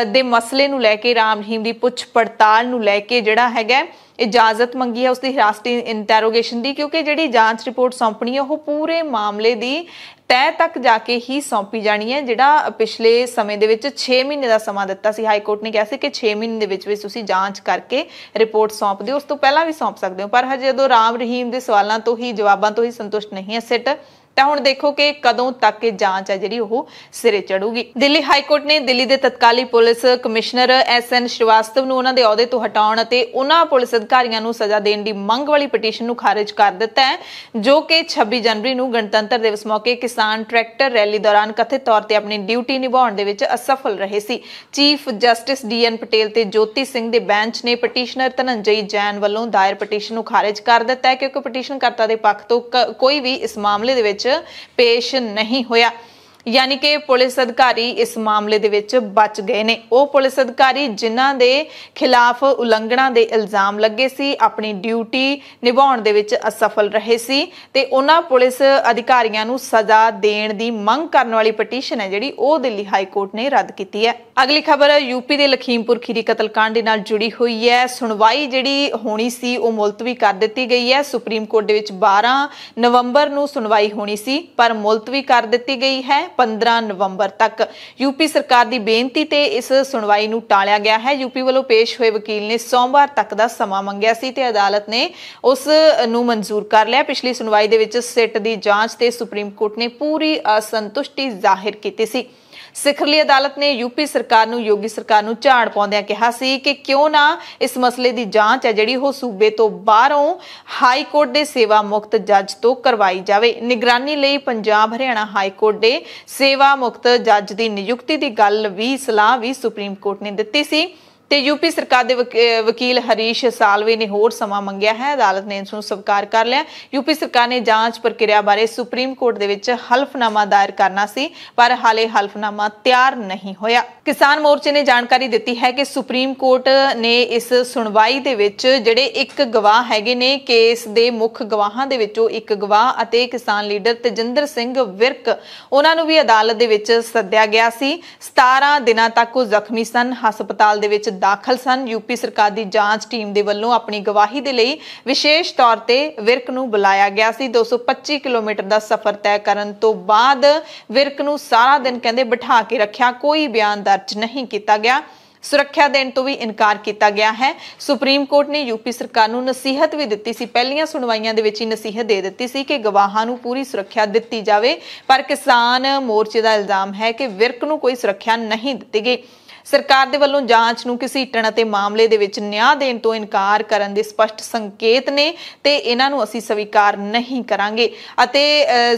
ਦੇ ਮਸਲੇ ਨੂੰ ਲੈ ਕੇ, ਰਾਮ ਰਹੀਮ ਦੀ ਪੁੱਛ ਪੜਤਾਲ ਨੂੰ ਲੈ ਕੇ ਜਿਹੜਾ ਹੈਗਾ ਇਜਾਜ਼ਤ ਮੰਗੀ ਹੈ ਉਸਦੀ ਹਿਰਾਸਤੀ ਇੰਟਰੋਗੇਸ਼ਨ ਦੀ, ਕਿਉਂਕਿ ਜਿਹੜੀ ਜਾਂਚ ਰਿਪੋਰਟ ਸੌਂਪਣੀ ਹੈ ਉਹ ਪੂਰੇ ਮਾਮਲੇ ਦੀ ਤਹਿ ਤੱਕ ਜਾ ਕੇ ਹੀ ਸੌਂਪੀ ਜਾਣੀ ਹੈ। ਜਿਹੜਾ ਪਿਛਲੇ ਸਮੇਂ ਦੇ ਵਿੱਚ 6 ਮਹੀਨੇ ਦਾ ਸਮਾਂ ਦਿੱਤਾ ਸੀ ਹਾਈ ਕੋਰਟ ਨੇ, ਕਿਹਾ ਸੀ ਕਿ 6 ਮਹੀਨੇ ਦੇ ਵਿੱਚ ਤੁਸੀਂ ਜਾਂਚ ਕਰਕੇ ਰਿਪੋਰਟ ਸੌਂਪ ਦਿਓ, ਉਸ ਤੋਂ ਪਹਿਲਾਂ ਵੀ ਸੌਂਪ ਸਕਦੇ ਹੋ। ਪਰ ਹਜੇ ਜਦੋਂ ਰਾਮ ਰਹੀਮ ਦੇ ਸਵਾਲਾਂ ਤੋਂ ਹੀ, ਜਵਾਬਾਂ ਤੋਂ ਹੀ ਸੰਤੁਸ਼ਟ ਨਹੀਂ ਹੈ ਸਿਟ, ਤਾਂ ਹੁਣ ਦੇਖੋ ਕਿ ਕਦੋਂ ਤੱਕ ਇਹ ਜਾਂਚ ਹੈ ਜਿਹੜੀ ਉਹ ਸਿਰੇ ਚੜੂਗੀ। ਦਿੱਲੀ ਹਾਈ ਕੋਰਟ ਨੇ ਦਿੱਲੀ ਦੇ ਤਤਕਾਲੀ ਪੁਲਿਸ ਕਮਿਸ਼ਨਰ ਐਸਐਨ ਸ਼੍ਰੀਵਾਸਤਵ ਨੂੰ ਉਹਨਾਂ ਦੇ ਅਹੁਦੇ ਤੋਂ ਹਟਾਉਣ ਅਤੇ ਉਹਨਾਂ ਪੁਲਿਸ ਅਧਿਕਾਰੀਆਂ ਨੂੰ ਸਜ਼ਾ ਦੇਣ ਦੀ ਮੰਗ ਵਾਲੀ ਪਟੀਸ਼ਨ ਨੂੰ ਖਾਰਜ ਕਰ ਦਿੱਤਾ ਹੈ, ਜੋ ਕਿ 26 ਜਨਵਰੀ ਨੂੰ ਗਣਤੰਤਰ ਦਿਵਸ ਮੌਕੇ ਕਿਸਾਨ ਟਰੈਕਟਰ ਰੈਲੀ ਦੌਰਾਨ ਕਥਿਤ ਤੌਰ ਤੇ ਆਪਣੀ ਡਿਊਟੀ ਨਿਭਾਉਣ ਦੇ ਵਿੱਚ ਅਸਫਲ ਰਹੇ ਸੀ। ਚੀਫ ਜਸਟਿਸ ਡੀਐਨ ਪਟੇਲ ਤੇ ਜੋਤੀ ਸਿੰਘ ਦੇ ਬੈਂਚ ਨੇ ਪਟੀਸ਼ਨਰ ਧਨੰਜਈ ਜੈਨ ਵੱਲੋਂ ਦਾਇਰ ਪਟੀਸ਼ਨ ਨੂੰ ਖਾਰਜ ਕਰ ਦਿੱਤਾ ਹੈ, ਕਿਉਂਕਿ ਪਟੀਸ਼ਨਕਰਤਾ ਦੇ ਪੱਖ ਤੋਂ ਕੋਈ ਵੀ ਇਸ ਮਾਮਲੇ ਦੇ ਵਿੱਚ ਪੇਸ਼ ਨਹੀਂ ਹੋਇਆ, ਯਾਨੀ ਕਿ ਪੁਲਿਸ ਅਧਿਕਾਰੀ ਇਸ ਮਾਮਲੇ ਦੇ ਵਿੱਚ ਬਚ ਗਏ ਨੇ। ਉਹ ਪੁਲਿਸ ਅਧਿਕਾਰੀ ਜਿਨ੍ਹਾਂ ਦੇ ਖਿਲਾਫ ਉਲੰਘਣਾ ਦੇ ਇਲਜ਼ਾਮ ਲੱਗੇ ਸੀ, ਆਪਣੀ ਡਿਊਟੀ ਨਿਭਾਉਣ ਦੇ ਵਿੱਚ ਅਸਫਲ ਰਹੇ ਸੀ, ਤੇ ਉਹਨਾਂ ਪੁਲਿਸ ਅਧਿਕਾਰੀਆਂ ਨੂੰ ਸਜ਼ਾ ਦੇਣ ਦੀ ਮੰਗ ਕਰਨ ਵਾਲੀ ਪਟੀਸ਼ਨ ਹੈ ਜਿਹੜੀ ਉਹ ਦਿੱਲੀ ਹਾਈ ਕੋਰਟ ਨੇ ਰੱਦ ਕੀਤੀ ਹੈ। ਅਗਲੀ ਖਬਰ ਯੂਪੀ ਦੇ ਲਖੀਮਪੁਰ ਖੀਰੀ ਕਤਲकांड ਦੇ ਨਾਲ ਜੁੜੀ ਹੋਈ ਹੈ। ਸੁਣਵਾਈ ਜਿਹੜੀ ਹੋਣੀ ਸੀ ਉਹ ਮੁਲਤਵੀ ਕਰ ਦਿੱਤੀ ਗਈ ਹੈ। ਸੁਪਰੀਮ ਕੋਰਟ ਦੇ ਵਿੱਚ 12 ਨਵੰਬਰ ਨੂੰ ਸੁਣਵਾਈ ਹੋਣੀ ਸੀ, ਪਰ ਮੁਲਤਵੀ ਕਰ ਦਿੱਤੀ ਗਈ ਹੈ 15 ਨਵੰਬਰ ਤੱਕ। ਯੂਪੀ ਸਰਕਾਰ ਦੀ ਬੇਨਤੀ ਤੇ ਇਸ ਸੁਣਵਾਈ ਨੂੰ ਟਾਲਿਆ ਗਿਆ ਹੈ। ਯੂਪੀ ਵੱਲੋਂ ਪੇਸ਼ ਹੋਏ ਵਕੀਲ ਨੇ ਸੋਮਵਾਰ ਤੱਕ ਦਾ ਸਮਾਂ ਮੰਗਿਆ ਸੀ ਤੇ ਅਦਾਲਤ ਨੇ ਉਸ ਨੂੰ ਮਨਜ਼ੂਰ ਕਰ ਲਿਆ। ਪਿਛਲੀ ਸੁਣਵਾਈ ਦੇ ਵਿੱਚ ਸਿੱਟ ਦੀ ਜਾਂਚ ਤੇ ਸੁਪਰੀਮ ਕੋਰਟ ਨੇ ਪੂਰੀ ਅਸੰਤੁਸ਼ਟੀ ਜ਼ਾਹਿਰ ਕੀਤੀ ਸੀ। ਸਿਖਰਲੀ ਅਦਾਲਤ ਨੇ ਯੂਪੀ ਸਰਕਾਰ ਨੂੰ, ਯੋਗੀ ਸਰਕਾਰ ਨੂੰ ਝਾੜ ਪਾਉਂਦਿਆਂ ਕਿਹਾ ਸੀ ਕਿ ਕਿਉਂ ਨਾ ਇਸ ਮਸਲੇ ਦੀ ਜਾਂਚ ਹੈ ਜਿਹੜੀ ਉਹ ਸੂਬੇ ਤੋਂ ਬਾਹਰੋਂ ਹਾਈ ਕੋਰਟ ਦੇ ਸੇਵਾ ਮੁਕਤ ਜੱਜ ਤੋਂ ਕਰਵਾਈ ਜਾਵੇ। ਨਿਗਰਾਨੀ ਲਈ ਪੰਜਾਬ ਹਰਿਆਣਾ ਹਾਈ ਕੋਰਟ ਦੇ ਸੇਵਾ ਮੁਕਤ ਜੱਜ ਦੀ ਨਿਯੁਕਤੀ ਦੀ ਸਲਾਹ ਵੀ ਸੁਪਰੀਮ ਕੋਰਟ ਨੇ ਦਿੱਤੀ ਸੀ ਤੇ ਯੂਪੀ ਸਰਕਾਰ ਦੇ ਵਕੀਲ ਹਰੀਸ਼ ਸਾਲਵੇ ਨੇ ਹੋਰ ਸਮਾਂ ਮੰਗਿਆ ਹੈ। ਅਦਾਲਤ ਨੇ ਇਸ ਨੂੰ ਸਵੀਕਾਰ ਕਰ ਲਿਆ। ਯੂਪੀ ਸਰਕਾਰ ਨੇ ਜਾਂਚ ਪ੍ਰਕਿਰਿਆ ਬਾਰੇ ਸੁਪਰੀਮ ਕੋਰਟ ਦੇ ਵਿੱਚ ਹਲਫਨਾਮਾ ਦਾਇਰ ਕਰਨਾ ਸੀ, ਪਰ ਹਾਲੇ ਹਲਫਨਾਮਾ ਤਿਆਰ ਨਹੀਂ ਹੋਇਆ। ਕਿਸਾਨ ਮੋਰਚੇ ਨੇ ਜਾਣਕਾਰੀ ਦਿੱਤੀ ਹੈ ਕਿ ਸੁਪਰੀਮ ਕੋਰਟ ਨੇ ਇਸ ਸੁਣਵਾਈ ਦੇ ਵਿੱਚ ਜਿਹੜੇ ਇੱਕ ਗਵਾਹ ਹੈਗੇ ਨੇ, ਕੇਸ ਦੇ ਮੁੱਖ ਗਵਾਹਾਂ ਦੇ ਵਿੱਚੋਂ ਇੱਕ ਗਵਾਹ ਅਤੇ ਕਿਸਾਨ ਲੀਡਰ ਤੇਜਿੰਦਰ ਸਿੰਘ ਵਿਰਕ, ਉਹਨਾਂ ਨੂੰ ਵੀ ਅਦਾਲਤ ਦੇ ਵਿੱਚ ਸੱਦਿਆ ਗਿਆ ਸੀ। 17 ਦਿਨਾਂ ਤੱਕ ਉਹ ਜ਼ਖਮੀ ਸਨ, ਹਸਪਤਾਲ ਦੇ ਵਿੱਚ ਦਾਖਲ ਸਨ। ਯੂਪੀ ਸਰਕਾਰ ਦੀ ਜਾਂਚ ਟੀਮ ਦੇ ਵੱਲੋਂ ਆਪਣੀ ਗਵਾਹੀ ਦੇ ਲਈ ਵਿਸ਼ੇਸ਼ ਤੌਰ ਤੇ ਵਿਰਕ ਨੂੰ ਬੁਲਾਇਆ ਗਿਆ ਸੀ। 225 ਕਿਲੋਮੀਟਰ ਦਾ ਸਫ਼ਰ ਤੈਅ ਕਰਨ ਤੋਂ ਬਾਅਦ ਵਿਰਕ ਨੂੰ ਸਾਰਾ ਦਿਨ ਕਹਿੰਦੇ ਬਿਠਾ ਕੇ ਰੱਖਿਆ, ਕੋਈ ਬਿਆਨ ਦਰਜ ਨਹੀਂ ਕੀਤਾ ਗਿਆ। ਸੁਰੱਖਿਆ ਦੇਣ ਤੋਂ ਵੀ ਇਨਕਾਰ ਕੀਤਾ ਗਿਆ ਹੈ। ਸੁਪਰੀਮ ਕੋਰਟ ਨੇ यूपी ਸਰਕਾਰ ਨੂੰ ਨਸੀਹਤ ਵੀ ਦਿੱਤੀ ਸੀ, ਪਹਿਲੀਆਂ ਸੁਣਵਾਈਆਂ ਦੇ ਵਿੱਚ ਹੀ ਨਸੀਹਤ ਦੇ ਦਿੱਤੀ ਸੀ ਕਿ ਗਵਾਹਾਂ ਨੂੰ ਪੂਰੀ ਸੁਰੱਖਿਆ ਦਿੱਤੀ ਜਾਵੇ, ਪਰ ਕਿਸਾਨ ਮੋਰਚੇ ਦਾ ਇਲਜ਼ਾਮ ਹੈ ਕਿ ਵਿਰਕ ਨੂੰ ਕੋਈ ਸੁਰੱਖਿਆ ਨਹੀਂ ਦਿੱਤੀ ਗਈ। ਸਰਕਾਰ ਦੇ ਵੱਲੋਂ ਜਾਂਚ ਨੂੰ ਘਸੀਟਣ ਅਤੇ ਮਾਮਲੇ ਦੇ ਵਿੱਚ ਨਿਆਂ ਦੇਣ ਤੋਂ ਇਨਕਾਰ ਕਰਨ ਦੇ ਸਪਸ਼ਟ ਸੰਕੇਤ ਨੇ ਤੇ ਇਹਨਾਂ ਨੂੰ ਅਸੀਂ ਸਵੀਕਾਰ ਨਹੀਂ ਕਰਾਂਗੇ। ਅਤੇ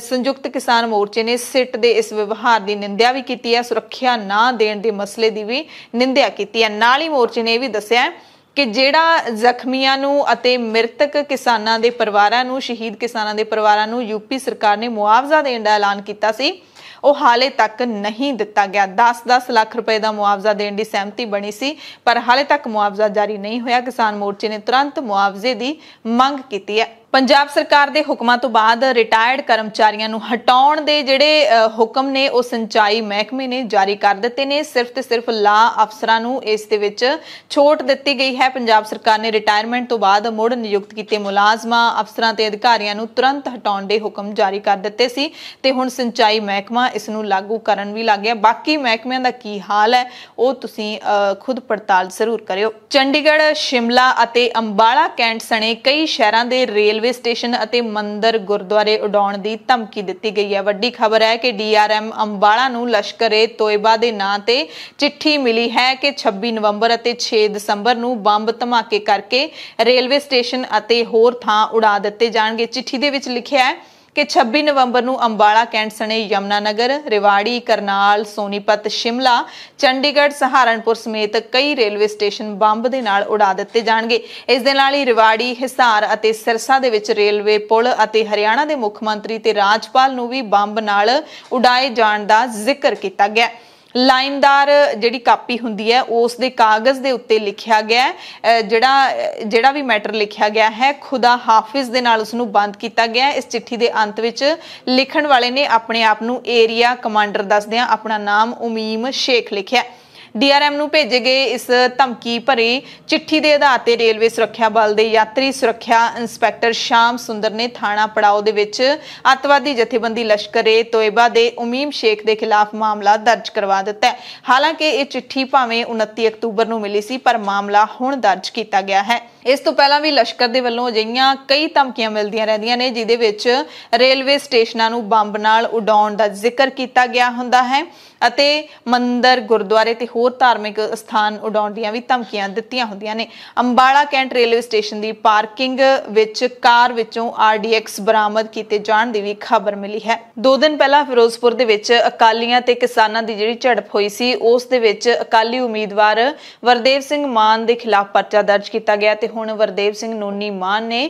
ਸੰਯੁਕਤ ਕਿਸਾਨ ਮੋਰਚੇ ਨੇ ਸਿੱਟ ਦੇ ਇਸ ਵਿਵਹਾਰ ਦੀ ਨਿੰਦਿਆ ਵੀ ਕੀਤੀ ਹੈ, ਸੁਰੱਖਿਆ ਨਾ ਦੇਣ ਦੇ ਮਸਲੇ ਦੀ ਵੀ ਨਿੰਦਿਆ ਕੀਤੀ ਹੈ। ਨਾਲ ਹੀ ਮੋਰਚੇ ਨੇ ਇਹ ਵੀ ਦੱਸਿਆ ਕਿ ਜਿਹੜਾ ਜ਼ਖਮੀਆਂ ਨੂੰ ਅਤੇ ਮ੍ਰਿਤਕ ਕਿਸਾਨਾਂ ਦੇ ਪਰਿਵਾਰਾਂ ਨੂੰ, ਸ਼ਹੀਦ ਕਿਸਾਨਾਂ ਦੇ ਪਰਿਵਾਰਾਂ ਨੂੰ यूपी ਸਰਕਾਰ ਨੇ ਮੁਆਵਜ਼ਾ ਦੇਣ ਦਾ ਐਲਾਨ ਕੀਤਾ ਸੀ, ਉਹ ਹਾਲੇ ਤੱਕ ਨਹੀਂ ਦਿੱਤਾ ਗਿਆ। 10-10 ਲੱਖ ਰੁਪਏ ਦਾ ਮੁਆਵਜ਼ਾ ਦੇਣ ਦੀ ਸਹਿਮਤੀ ਬਣੀ ਸੀ, ਪਰ ਹਾਲੇ ਤੱਕ ਮੁਆਵਜ਼ਾ ਜਾਰੀ ਨਹੀਂ ਹੋਇਆ। ਕਿਸਾਨ ਮੋਰਚੇ ਨੇ ਤੁਰੰਤ ਮੁਆਵਜ਼ੇ ਦੀ ਮੰਗ ਕੀਤੀ ਹੈ। ਪੰਜਾਬ ਸਰਕਾਰ ਦੇ ਹੁਕਮਾਂ ਤੋਂ ਬਾਅਦ ਰਿਟਾਇਰਡ ਕਰਮਚਾਰੀਆਂ ਨੂੰ ਹਟਾਉਣ ਦੇ ਜਿਹੜੇ ਹੁਕਮ ਨੇ ਉਹ ਸਿੰਚਾਈ ਮਹਿਕਮੇ ਨੇ ਜਾਰੀ ਕਰ ਦਿੱਤੇ ਨੇ। ਸਿਰਫ ਤੇ ਸਿਰਫ ਲਾ ਅਫਸਰਾਂ ਨੂੰ ਇਸ ਦੇ ਵਿੱਚ ਛੋਟ ਦਿੱਤੀ ਗਈ ਹੈ। ਪੰਜਾਬ ਸਰਕਾਰ ਨੇ ਰਿਟਾਇਰਮੈਂਟ ਤੋਂ ਬਾਅਦ ਮੁੜ ਨਿਯੁਕਤ ਕੀਤੇ ਮੁਲਾਜ਼ਮਾਂ, ਅਫਸਰਾਂ ਤੇ ਅਧਿਕਾਰੀਆਂ ਨੂੰ ਤੁਰੰਤ ਹਟਾਉਣ ਦੇ ਹੁਕਮ ਜਾਰੀ ਕਰ ਦਿੱਤੇ ਸੀ ਤੇ ਹੁਣ ਸਿੰਚਾਈ ਮਹਿਕਮਾ ਇਸ ਨੂੰ ਲਾਗੂ ਕਰਨ ਵੀ ਲੱਗ ਗਿਆ। ਬਾਕੀ ਮਹਿਕਮਿਆਂ ਦਾ ਕੀ ਹਾਲ ਹੈ ਉਹ ਤੁਸੀਂ ਖੁਦ ਪੜਤਾਲ ਜ਼ਰੂਰ ਕਰਿਓ। ਚੰਡੀਗੜ੍ਹ, ਸ਼ਿਮਲਾ ਅਤੇ ਅੰਬਾਲਾ ਕੈਂਟ ਸਣੇ ਕਈ ਸ਼ਹਿਰਾਂ ਦੇ ਰੇਲਵੇ ਸਟੇਸ਼ਨ ਅਤੇ ਮੰਦਰ ਗੁਰਦੁਆਰੇ ਉਡਾਉਣ ਦੀ ਧਮਕੀ ਦਿੱਤੀ ਗਈ ਹੈ। ਵੱਡੀ ਖਬਰ ਹੈ ਕਿ DRM ਅੰਬਾਲਾ ਨੂੰ ਲਸ਼ਕਰੇ ਤੋਇਬਾ ਦੇ ਨਾਂ ਤੇ ਚਿੱਠੀ ਮਿਲੀ ਹੈ ਕਿ 26 ਨਵੰਬਰ ਅਤੇ 6 ਦਸੰਬਰ ਨੂੰ ਬੰਬ ਧਮਾਕੇ ਕਰਕੇ ਰੇਲਵੇ ਸਟੇਸ਼ਨ ਅਤੇ ਹੋਰ ਥਾਂ ਉਡਾ ਦਿੱਤੇ ਜਾਣਗੇ। ਚਿੱਠੀ ਦੇ ਵਿੱਚ ਲਿਖਿਆ ਹੈ ਕਿ 26 ਨਵੰਬਰ ਨੂੰ ਅੰਬਾਲਾ ਕੈਂਟ ਸਣੇ ਯਮੁਨਾ ਨਗਰ, ਰਿਵਾੜੀ, ਕਰਨਾਲ, ਸੋਨੀਪਤ, ਸ਼ਿਮਲਾ, ਚੰਡੀਗੜ੍ਹ, ਸਹਾਰਨਪੁਰ ਸਮੇਤ ਕਈ ਰੇਲਵੇ ਸਟੇਸ਼ਨ ਬੰਬ ਦੇ ਨਾਲ ਉਡਾ ਦਿੱਤੇ ਜਾਣਗੇ। ਇਸ ਦੇ ਨਾਲ ਹੀ ਰਿਵਾੜੀ, ਹਿਸਾਰ ਅਤੇ ਸਿਰਸਾ ਦੇ ਵਿੱਚ ਰੇਲਵੇ ਪੁਲ ਅਤੇ ਹਰਿਆਣਾ ਦੇ ਮੁੱਖ ਮੰਤਰੀ ਤੇ ਰਾਜਪਾਲ ਨੂੰ ਵੀ ਬੰਬ ਨਾਲ ਉਡਾਏ ਜਾਣ ਦਾ ਜ਼ਿਕਰ ਕੀਤਾ ਗਿਆ। ਲਾਈਨਦਾਰ ਜਿਹੜੀ ਕਾਪੀ ਹੁੰਦੀ ਹੈ ਉਸ ਦੇ ਕਾਗਜ਼ ਦੇ ਉੱਤੇ ਲਿਖਿਆ ਗਿਆ ਜਿਹੜਾ ਵੀ ਮੈਟਰ ਲਿਖਿਆ ਗਿਆ ਹੈ ਖੁਦਾ ਹਾਫਿਜ਼ ਦੇ ਨਾਲ ਉਸ ਨੂੰ ਬੰਦ ਕੀਤਾ ਗਿਆ। ਇਸ ਚਿੱਠੀ ਦੇ ਅੰਤ ਵਿੱਚ ਲਿਖਣ ਵਾਲੇ ਨੇ ਆਪਣੇ ਆਪ ਨੂੰ ਏਰੀਆ ਕਮਾਂਡਰ ਦੱਸਦਿਆਂ ਆਪਣਾ ਨਾਮ ਉਮੀਮ ਸ਼ੇਖ ਲਿਖਿਆ। DRM ਨੂੰ ਭੇਜੇ ਗਏ ਇਸ ਧਮਕੀ ਭਰੀ ਚਿੱਠੀ ਦੇ ਆਧਾਰ ਤੇ ਰੇਲਵੇ ਸੁਰੱਖਿਆ ਬਲ ਦੇ ਯਾਤਰੀ ਸੁਰੱਖਿਆ ਇੰਸਪੈਕਟਰ ਸ਼ਾਮ ਸੁੰਦਰ ਨੇ ਥਾਣਾ ਪੜਾਓ ਦੇ ਵਿੱਚ ਅੱਤਵਾਦੀ ਜਥੇਬੰਦੀ ਲਸ਼ਕਰੇ ਤੋਇਬਾ ਦੇ ਉਮੀਮ ਸ਼ੇਖ ਦੇ ਖਿਲਾਫ ਮਾਮਲਾ ਦਰਜ ਕਰਵਾ ਦਿੱਤਾ ਹੈ। ਹਾਲਾਂਕਿ ਇਹ ਚਿੱਠੀ ਭਾਵੇਂ 29 ਅਕਤੂਬਰ ਨੂੰ ਮਿਲੀ ਸੀ, ਪਰ ਮਾਮਲਾ ਹੁਣ ਦਰਜ ਕੀਤਾ ਗਿਆ ਹੈ। ਇਸ ਤੋਂ ਪਹਿਲਾਂ ਵੀ ਲਸ਼ਕਰ ਦੇ ਵੱਲੋਂ ਅਜਿਹੀਆਂ ਕਈ ਧਮਕੀਆਂ ਮਿਲਦੀਆਂ ਰਹਿੰਦੀਆਂ ਨੇ ਜਿਹਦੇ ਵਿੱਚ ਰੇਲਵੇ ਸਟੇਸ਼ਨਾਂ ਨੂੰ ਬੰਬ ਨਾਲ ਉਡਾਉਣ ਦਾ ਜ਼ਿਕਰ ਕੀਤਾ ਗਿਆ ਹੁੰਦਾ ਹੈ ਅਤੇ ਮੰਦਰ, ਗੁਰਦੁਆਰੇ ਤੇ ਹੋਰ ਧਾਰਮਿਕ ਸਥਾਨ ਉਡਾਉਣ ਦੀਆਂ ਵੀ ਧਮਕੀਆਂ ਦਿੱਤੀਆਂ ਹੁੰਦੀਆਂ ਨੇ। ਅੰਬਾਲਾ ਕੈਂਟ ਰੇਲਵੇ ਸਟੇਸ਼ਨ ਦੀ ਪਾਰਕਿੰਗ ਵਿੱਚ ਕਾਰ ਵਿੱਚੋਂ RDX ਬਰਾਮਦ ਕੀਤੇ ਜਾਣ ਦੀ ਵੀ ਖਬਰ ਮਿਲੀ ਹੈ। 2 ਦਿਨ ਪਹਿਲਾਂ ਫਿਰੋਜ਼ਪੁਰ ਦੇ ਵਿੱਚ ਅਕਾਲੀਆਂ ਤੇ ਕਿਸਾਨਾਂ ਦੀ ਜਿਹੜੀ ਝੜਪ ਹੋਈ ਸੀ ਉਸ ਦੇ ਵਿੱਚ ਅਕਾਲੀ ਉਮੀਦਵਾਰ ਵਰਦੇਵ ਸਿੰਘ ਮਾਨ ਦੇ ਖਿਲਾਫ ਪਰਚਾ ਦਰਜ ਕੀਤਾ ਗਿਆ ਤੇ ਹੁਣ ਵਰਦੇਵ ਸਿੰਘ ਨੋਨੀ ਮਾਨ ਨੇ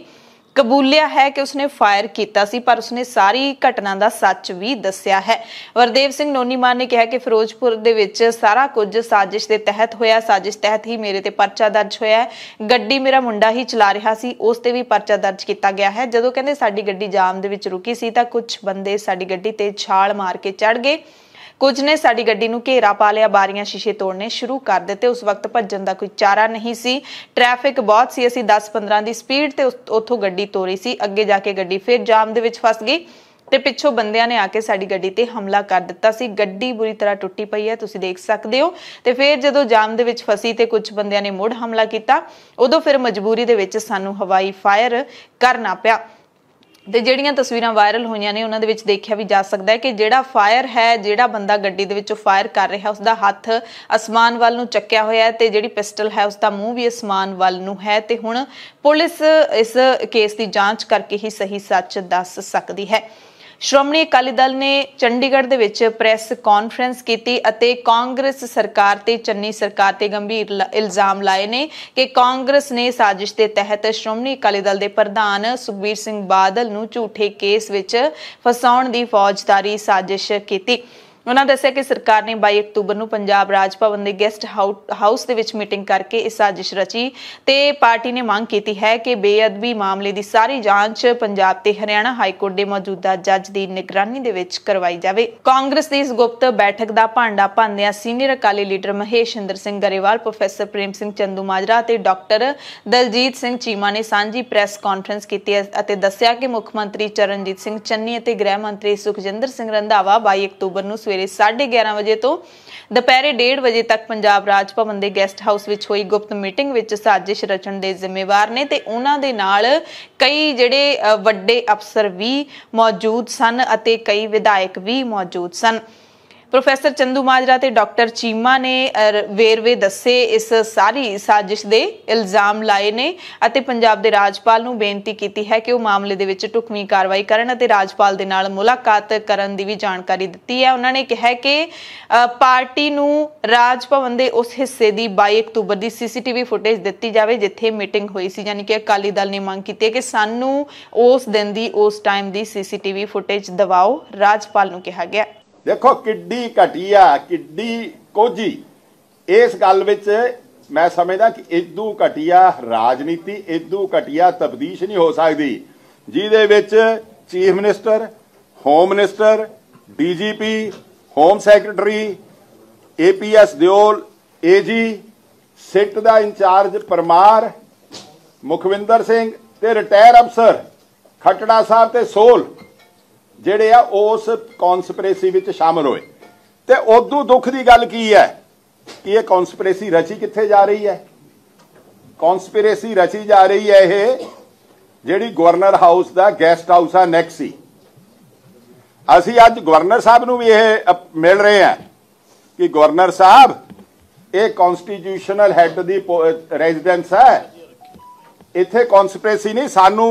ਕਬੂਲਿਆ ਹੈ ਕਿ ਉਸਨੇ ਫਾਇਰ ਕੀਤਾ ਸੀ, ਪਰ ਉਸਨੇ ਸਾਰੀ ਘਟਨਾ ਦਾ ਸੱਚ ਵੀ ਦੱਸਿਆ ਹੈ। ਵਰਦੇਵ ਸਿੰਘ ਨੋਨੀ ਮਾਨ ਨੇ ਕਿਹਾ ਕਿ ਫਿਰੋਜ਼ਪੁਰ ਦੇ ਵਿੱਚ ਸਾਰਾ ਕੁਝ ਸਾਜ਼ਿਸ਼ ਦੇ ਤਹਿਤ ਹੋਇਆ, ਸਾਜ਼ਿਸ਼ ਤਹਿਤ ਹੀ ਮੇਰੇ ਤੇ ਪਰਚਾ ਦਰਜ ਹੋਇਆ ਹੈ। ਗੱਡੀ ਮੇਰਾ ਮੁੰਡਾ ਹੀ ਚਲਾ ਰਿਹਾ ਸੀ, ਉਸ ਤੇ ਵੀ ਪਰਚਾ ਦਰਜ ਕੀਤਾ ਗਿਆ ਹੈ। ਜਦੋਂ ਕਹਿੰਦੇ ਸਾਡੀ ਗੱਡੀ ਜਾਮ ਦੇ ਵਿੱਚ ਰੁਕੀ ਸੀ ਤਾਂ ਕੁਝ ਬੰਦੇ ਸਾਡੀ ਗੱਡੀ ਤੇ ਛਾਲ ਮਾਰ ਕੇ ਚੜ ਗਏ, ਕੁਝ ਨੇ ਸਾਡੀ ਗੱਡੀ ਨੂੰ ਘੇਰਾ ਪਾ ਲਿਆ, ਬਾਰੀਆਂ ਸ਼ੀਸ਼ੇ ਤੋੜਨੇ ਸ਼ੁਰੂ ਕਰ ਦਿੱਤੇ। ਉਸ ਵਕਤ ਭੱਜਣ ਦਾ ਕੋਈ ਚਾਰਾ ਨਹੀਂ ਸੀ, ਟ੍ਰੈਫਿਕ ਬਹੁਤ ਸੀ, ਅਸੀਂ 10-15 ਦੀ ਸਪੀਡ ਤੇ ਉੱਥੋਂ ਗੱਡੀ ਤੋਰੀ ਸੀ। ਅੱਗੇ ਜਾ ਕੇ ਗੱਡੀ ਫਿਰ ਜਾਮ ਦੇ ਵਿੱਚ ਫਸ ਗਈ ਤੇ ਪਿੱਛੋਂ ਬੰਦਿਆਂ ਨੇ ਆ ਕੇ ਸਾਡੀ ਗੱਡੀ ਤੇ ਹਮਲਾ ਕਰ ਦਿੱਤਾ ਸੀ। ਗੱਡੀ ਬੁਰੀ ਤਰ੍ਹਾਂ ਟੁੱਟੀ ਪਈ ਹੈ, ਤੁਸੀਂ ਦੇਖ ਸਕਦੇ ਹੋ। ਤੇ ਫਿਰ ਜਦੋਂ ਜਾਮ ਦੇ ਵਿੱਚ ਫਸੀ ਤੇ ਕੁਝ ਬੰਦਿਆਂ ਨੇ ਮੁੜ ਹਮਲਾ ਕੀਤਾ, ਉਦੋਂ ਫਿਰ ਮਜਬੂਰੀ ਦੇ ਵਿੱਚ ਸਾਨੂੰ ਹਵਾਈ ਫਾਇਰ ਕਰਨਾ ਪਿਆ। ਤੇ ਜਿਹੜੀਆਂ ਤਸਵੀਰਾਂ ਵਾਇਰਲ ਹੋਈਆਂ ਨੇ ਉਹਨਾਂ ਦੇ ਵਿੱਚ ਦੇਖਿਆ ਵੀ ਜਾ ਸਕਦਾ ਹੈ ਕਿ ਜਿਹੜਾ ਫਾਇਰ ਹੈ, ਜਿਹੜਾ ਬੰਦਾ ਗੱਡੀ ਦੇ ਵਿੱਚੋਂ ਫਾਇਰ ਕਰ ਰਿਹਾ ਉਸਦਾ ਹੱਥ ਅਸਮਾਨ ਵੱਲ ਨੂੰ ਚੱਕਿਆ ਹੋਇਆ ਹੈ ਤੇ ਜਿਹੜੀ ਪਿਸਟਲ ਹੈ ਉਸਦਾ ਮੂੰਹ ਵੀ ਅਸਮਾਨ ਵੱਲ ਨੂੰ ਹੈ। ਤੇ ਹੁਣ ਪੁਲਿਸ ਇਸ ਕੇਸ ਦੀ ਜਾਂਚ ਕਰਕੇ ਹੀ ਸਹੀ ਸੱਚ ਦੱਸ ਸਕਦੀ ਹੈ। ਸ਼੍ਰੋਮਣੀ ਅਕਾਲੀ ਦਲ ਨੇ ਚੰਡੀਗੜ੍ਹ ਦੇ ਵਿੱਚ ਪ੍ਰੈਸ ਕਾਨਫਰੰਸ ਕੀਤੀ ਅਤੇ ਕਾਂਗਰਸ ਸਰਕਾਰ ਤੇ ਚੰਨੀ ਸਰਕਾਰ ਤੇ ਗੰਭੀਰ ਇਲਜ਼ਾਮ ਲਾਏ ਨੇ ਕਿ ਕਾਂਗਰਸ ਨੇ ਸਾਜ਼ਿਸ਼ ਦੇ ਤਹਿਤ ਸ਼੍ਰੋਮਣੀ ਅਕਾਲੀ ਦਲ ਦੇ ਪ੍ਰਧਾਨ ਸੁਖਬੀਰ ਸਿੰਘ ਬਾਦਲ ਨੂੰ ਝੂਠੇ ਕੇਸ ਵਿੱਚ ਫਸਾਉਣ ਦੀ ਫੌਜਦਾਰੀ ਸਾਜ਼ਿਸ਼ ਕੀਤੀ। ਉਹਨਾਂ ਦੱਸਿਆ ਕਿ ਸਰਕਾਰ ਨੇ 22 ਅਕਤੂਬਰ ਨੂੰ ਪੰਜਾਬ ਰਾਜ ਭਵਨ ਦੇ ਗੈਸਟ ਹਾਊਸ ਦੇ ਵਿੱਚ ਮੀਟਿੰਗ ਕਰਕੇ ਇਹ ਸਾਜ਼ਿਸ਼ ਰਚੀ ਤੇ ਪਾਰਟੀ ਨੇ ਮੰਗ ਕੀਤੀ ਹੈ ਕਿ ਬੇਅਦਬੀ ਮਾਮਲੇ ਦੀ ਸਾਰੀ ਜਾਂਚ ਪੰਜਾਬ ਤੇ ਹਰਿਆਣਾ ਹਾਈ ਕੋਰਟ ਦੇ ਮੌਜੂਦਾ ਜੱਜ ਦੀ ਨਿਗਰਾਨੀ ਦੇ ਵਿੱਚ ਕਰਵਾਈ ਜਾਵੇ। ਕਾਂਗਰਸ ਦੀ ਇਸ ਗੁਪਤ ਬੈਠਕ ਦਾ ਭਾਂਡਾ ਭੰਨਦਿਆਂ senior Akali leader Maheshinder Singh Grewal, professor Prem Singh Chandumajra ਤੇ ਡਾਕਟਰ ਦਲਜੀਤ ਸਿੰਘ ਚੀਮਾ ਨੇ ਸਾਂਝੀ ਪ੍ਰੈਸ ਕਾਨਫਰੰਸ ਕੀਤੀ ਅਤੇ ਦੱਸਿਆ ਕਿ ਮੁੱਖ ਮੰਤਰੀ ਚਰਨਜੀਤ ਸਿੰਘ ਚੰਨੀ ਅਤੇ ਗ੍ਰਹਿ ਮੰਤਰੀ ਸੁਖਜਿੰਦਰ ਸਿੰਘ ਰੰਧਾਵਾ 22 ਅਕਤੂਬਰ ਨੂੰ ਸਵੇਰੇ सवेरे 11:30 वजे तो ਦੁਪਹਿਰੇ 1:30 ਵਜੇ ਤੱਕ ਪੰਜਾਬ ਰਾਜ ਭਵਨ ਦੇ ਗੈਸਟ ਹਾਊਸ ਵਿੱਚ ਹੋਈ ਗੁਪਤ ਮੀਟਿੰਗ ਵਿੱਚ ਸਾਜ਼ਿਸ਼ ਰਚਣ ਦੇ ਜ਼ਿੰਮੇਵਾਰ ਨੇ ਤੇ ਉਹਨਾਂ ਦੇ ਨਾਲ ਕਈ ਜਿਹੜੇ ਵੱਡੇ ਅਫਸਰ ਵੀ ਮੌਜੂਦ ਸਨ ਅਤੇ ਕਈ ਵਿਧਾਇਕ ਵੀ ਮੌਜੂਦ ਸਨ। प्रोफैसर चंदू माजरा ते डॉक्टर चीमा ने वेरवे दसे इस सारी साजिश दे इल्जाम लाए ने अते पंजाब दे राजपाल नूं बेनती कीती है कि वो मामले दे विच ढुकवीं कार्रवाई करन अते राजपाल दे नाल मुलाकात करन दी भी जानकारी दित्ती है। उन्हां ने कहा कि पार्टी नूं राज भवन दे उस हिस्से दी 22 अक्तूबर दी CCTV फुटेज दित्ती जावे जिथे मीटिंग हुई सी, यानी कि अकाली दल ने मंग कीती है कि सानूं उस दिन दी उस टाइम दी CCTV फुटेज दवाओ, राजपाल नूं कहा गया। देखो किड्डी घटिया किड्डी कोझी इस गल विच मैं समझदा कि इदू घटिया राजनीति इदू घटिया तब्दीश नहीं हो सकती जिहदे विच chief minister, home minister, DGP, home secretary, APS Deol, AG, SIT दा इंचार्ज परमार, मुखविंदर सिंह ते रिटायर अफसर खटड़ा साहब ते सोल ਜਿਹੜੇ ਆ ਉਸ ਕੌਨਸਪੀਰੇਸੀ ਵਿੱਚ ਸ਼ਾਮਲ ਹੋਏ। ਤੇ ਉਦੋਂ ਦੁੱਖ ਦੀ ਗੱਲ ਕੀ ਹੈ ਕਿ ਇਹ ਕੌਨਸਪੀਰੇਸੀ ਰਚੀ ਕਿੱਥੇ ਜਾ ਰਹੀ ਹੈ? ਕੌਨਸਪੀਰੇਸੀ ਰਚੀ ਜਾ ਰਹੀ ਹੈ ਇਹ ਜਿਹੜੀ ਗਵਰਨਰ ਹਾਊਸ ਦਾ ਗੈਸਟ ਹਾਊਸ ਆ ਨੈਕਸੀ। ਅਸੀਂ ਅੱਜ ਗਵਰਨਰ ਸਾਹਿਬ ਨੂੰ ਵੀ ਇਹ ਮਿਲ ਰਹੇ ਹਾਂ ਕਿ ਗਵਰਨਰ ਸਾਹਿਬ ਇਹ ਕਨਸਟੀਟਿਊਸ਼ਨਲ ਹੈਡ ਦੀ ਰੈਜ਼ੀਡੈਂਸ ਹੈ, ਇੱਥੇ ਕੌਨਸਪੀਰੇਸੀ ਨਹੀਂ। ਸਾਨੂੰ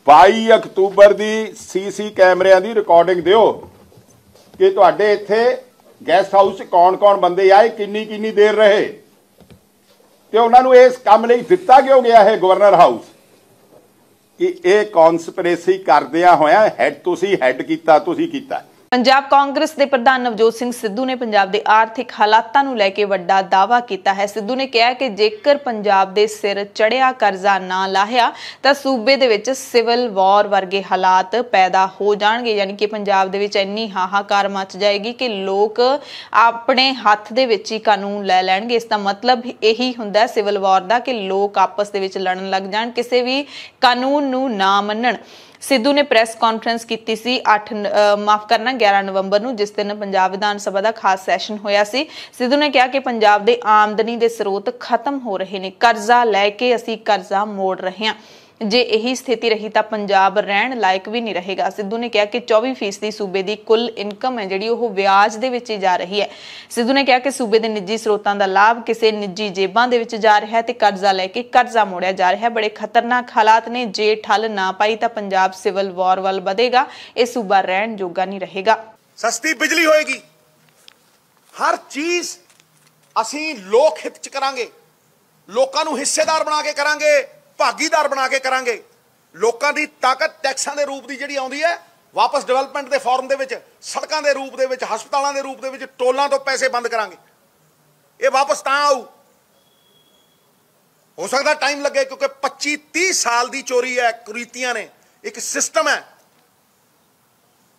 22 ਅਕਤੂਬਰ ਦੀ CC ਕੈਮਰਿਆਂ ਦੀ ਰਿਕਾਰਡਿੰਗ ਦਿਓ ਕਿ ਤੁਹਾਡੇ ਇੱਥੇ ਗੈਸਟ ਹਾਊਸ 'ਚ ਕੌਣ-ਕੌਣ ਬੰਦੇ ਆਏ, ਕਿੰਨੀ ਦੇਰ ਰਹੇ ਤੇ ਉਹਨਾਂ ਨੂੰ ਇਸ ਕੰਮ ਲਈ ਦਿੱਤਾ ਕਿਉਂ ਗਿਆ ਹੈ ਗਵਰਨਰ ਹਾਊਸ ਕਿ ਇਹ ਕਨਸਪੀਰੇਸੀ ਕਰਦਿਆਂ ਹੋਇਆ ਤੁਸੀਂ ਕੀਤਾ। पंजाब कांग्रेस के प्रधान नवजोत सिंह सिद्धू ने पंजाब के आर्थिक हालातों को लैके वड्डा दावा किया है। सिद्धू ने कहा कि जेकर पंजाब के सिर चढ़िया करजा ना लाहिया तो सूबे दे विच सिविल वॉर वर्गे हालात पैदा हो जाएंगे, यानी कि पंजाब दे विच इन्नी हाहाकार मच जाएगी कि लोग अपने हथ दे विच ही कानून लै लैणगे। इसका मतलब यही हुंदा सिविल वॉर का कि लोग आपस दे विच लड़न लग जाण, किसी भी कानून नूं ना मन्नण। सिद्धू ने प्रेस कॉन्फ्रेंस की सी 11 नवंबर नूं, जिस दिन पंजाब विधान सभा का खास सैशन होया सी। सिद्धू ने कहा कि पंजाब दे आमदनी के स्रोत खत्म हो रहे ने, कर्जा लैके असीं कर्जा मोड़ रहे हैं। जे यही स्थिति रही तो पंजाब रहन लायक भी नहीं रहेगा। सिद्धू ने कहा कि 24% सूबे की कुल इनकम है जिहड़ी ओह ब्याज दे विच जा रही है। सिद्धू ने कहा कि सूबे के निजी स्रोतों का लाभ किसी निजी जेबां दे विच जा रहा है तो कर्जा लैके कर्जा मोड़िया जा रहा है। बड़े खतरनाक हालात ने, जे ठल ना पाई तो पंजाब सिविल वॉर वाल बढ़ेगा, यह सूबा रहन जोगा नहीं रहेगा। सस्ती बिजली होएगी, हर चीज असीं लोक हित च करांगे, लोकां नूं हिस्सेदार बना के करांगे, भागीदार बना के करांगे। लोकां दी ताकत टैक्सां दे रूप दी जिहड़ी आउंदी है वापस डेवलपमेंट दे फॉर्म दे विच, सड़कां दे रूप दे विच, हस्पतालां दे रूप दे विच, टोलां तो पैसे बंद करांगे। ये वापस तां आऊ, हो सकदा टाइम लगे क्योंकि 25-30 साल दी चोरी है, कुरीतियां ने, एक सिस्टम है।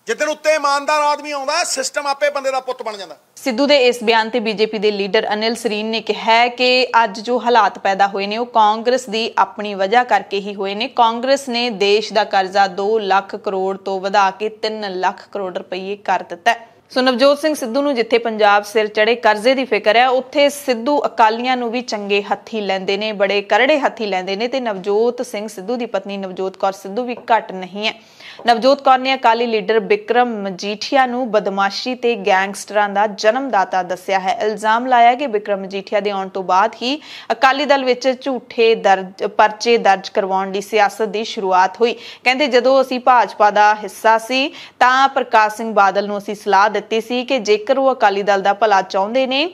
जिद्दन उत्ते ईमानदार आदमी आउंदा सिस्टम आपे बंदे दा पुੱਤ बन जांदा। सिद्धू के इस बयान से बीजेपी के लीडर अनिल सरीन ने कहा है कि अज जो हालात पैदा हुए ने वो कांग्रेस की अपनी वजह करके ही हुए ने। कांग्रेस ने देश का कर्जा 2 लाख करोड़ तो वधा के 3 लाख करोड़ रुपये कर दिता है। सो नवजोत सिंह सिद्धू नूं जिथे पंजाब सिर चढ़े करजे की फिक्र है, उत्थे सिद्धू अकालियां नूं भी चंगे हत्थी लैंदे ने, बड़े करड़े हत्थी लैंदे ने। ते नवजोत सिंह सिद्धू की पत्नी नवजोत कौर सिद्धू भी घट नहीं है। नवजोत कौर ने अकाली लीडर बिक्रम मजीठिया नूं बदमाशी ते गैंगस्टरां दा जन्मदाता दस्सिया है। इल्जाम लाया कि बिक्रम मजीठिया दे आउण तो बाद ही अकाली दल विच झूठे परचे दर्ज करवाउण दी सियासत दी शुरुआत हुई। कहंदे जदों असीं भाजपा दा हिस्सा सी तां प्रकाश सिंह बादल नूं असीं सलाह दित्ती सी कि जेकर वो अकाली दल दा भला चाहुंदे ने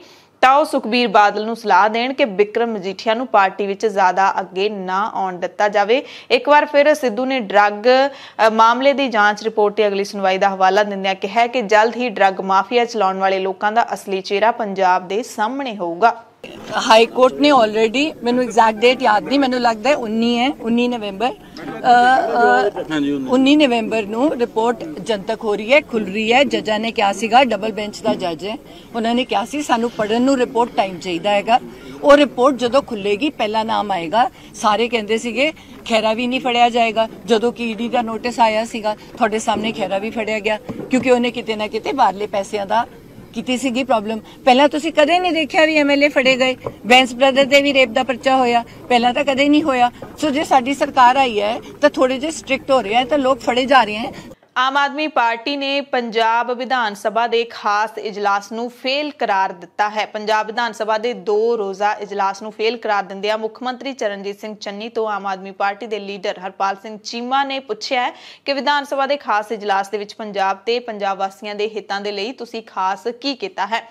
ਤਾਂ ਉਹ ਸੁਖਬੀਰ ਬਾਦਲ ਨੂੰ ਸਲਾਹ ਦੇਣ ਕਿ ਬਿਕਰਮ ਮਜੀਠੀਆ ਨੂੰ ਪਾਰਟੀ ਵਿੱਚ ਜ਼ਿਆਦਾ ਅੱਗੇ ਨਾ ਆਉਣ ਦਿੱਤਾ ਜਾਵੇ। ਇੱਕ ਵਾਰ ਫਿਰ ਸਿੱਧੂ ਨੇ ਡਰੱਗ ਮਾਮਲੇ ਦੀ ਜਾਂਚ ਰਿਪੋਰਟ ਤੇ ਅਗਲੀ ਸੁਣਵਾਈ ਦਾ ਹਵਾਲਾ ਦਿੰਦਿਆਂ ਕਿਹਾ ਕਿ ਜਲਦ ਹੀ ਡਰੱਗ ਮਾਫੀਆ ਚਲਾਉਣ ਵਾਲੇ ਲੋਕਾਂ ਦਾ ਅਸਲੀ ਚਿਹਰਾ ਪੰਜਾਬ ਦੇ ਸਾਹਮਣੇ ਹੋਊਗਾ। हाई कोर्ट ने ऑलरेडी मैनू एग्जैक्ट डेट याद नहीं, मैनू लगता है 19 नवंबर 19 नवंबर नू रिपोर्ट जनतक हो रही है, खुल रही है। जजा ने क्या सीगा, डबल बेंच का जज है, उन्होंने क्या सी सानू पढ़न नू रिपोर्ट टाइम चाहिए हैगा। वो रिपोर्ट जदों खुलेगी पहला नाम आएगा। सारे कहते सीगे खैरा भी नहीं फड़िया जाएगा, जदों कि ईडी का नोटिस आया सीगा थोड़े सामने खैरा भी फड़िया गया क्योंकि उन्हें किते ना किते बाहरले पैसों का ਕੀਤੀ ਸੀਗੀ ਪ੍ਰੋਬਲਮ। ਪਹਿਲਾਂ ਤੁਸੀਂ ਕਦੇ ਨਹੀਂ ਦੇਖਿਆ ਵੀ ਐਮਐਲਏ ਫੜੇ ਗਏ। ਬੈਂਸ ਬ੍ਰਦਰ ਦੇ ਵੀ ਰੇਪ ਦਾ ਪਰਚਾ ਹੋਇਆ, ਪਹਿਲਾਂ ਤਾਂ ਕਦੇ ਨਹੀਂ ਹੋਇਆ। ਸੋ ਜੇ ਸਾਡੀ ਸਰਕਾਰ ਆਈ ਹੈ ਤਾਂ ਥੋੜੇ ਜਿਹੇ ਸਟ੍ਰਿਕਟ ਹੋ ਰਿਹਾ ਹੈ, ਤਾਂ ਲੋਕ ਫੜੇ ਜਾ ਰਹੇ हैं। ਆਮ ਆਦਮੀ ਪਾਰਟੀ ਨੇ ਪੰਜਾਬ ਵਿਧਾਨ ਸਭਾ ਦੇ ਖਾਸ ਇਜਲਾਸ ਨੂੰ ਫੇਲ ਕਰਾਰ ਦਿੱਤਾ ਹੈ। ਪੰਜਾਬ ਵਿਧਾਨ ਸਭਾ ਦੇ 2 ਰੋਜ਼ਾ ਇਜਲਾਸ ਨੂੰ ਫੇਲ ਕਰਾਰ ਦਿੰਦਿਆਂ ਮੁੱਖ ਮੰਤਰੀ ਚਰਨਜੀਤ ਸਿੰਘ ਚੰਨੀ ਤੋਂ ਆਮ ਆਦਮੀ ਪਾਰਟੀ ਦੇ ਲੀਡਰ ਹਰਪਾਲ ਸਿੰਘ ਚੀਮਾ ਨੇ ਪੁੱਛਿਆ ਹੈ ਕਿ ਵਿਧਾਨ ਸਭਾ ਦੇ ਖਾਸ ਇਜਲਾਸ ਦੇ ਵਿੱਚ ਪੰਜਾਬ ਤੇ ਪੰਜਾਬ ਵਾਸੀਆਂ ਦੇ ਹਿੱਤਾਂ ਦੇ ਲਈ ਤੁਸੀਂ ਖਾਸ ਕੀ ਕੀਤਾ ਹੈ।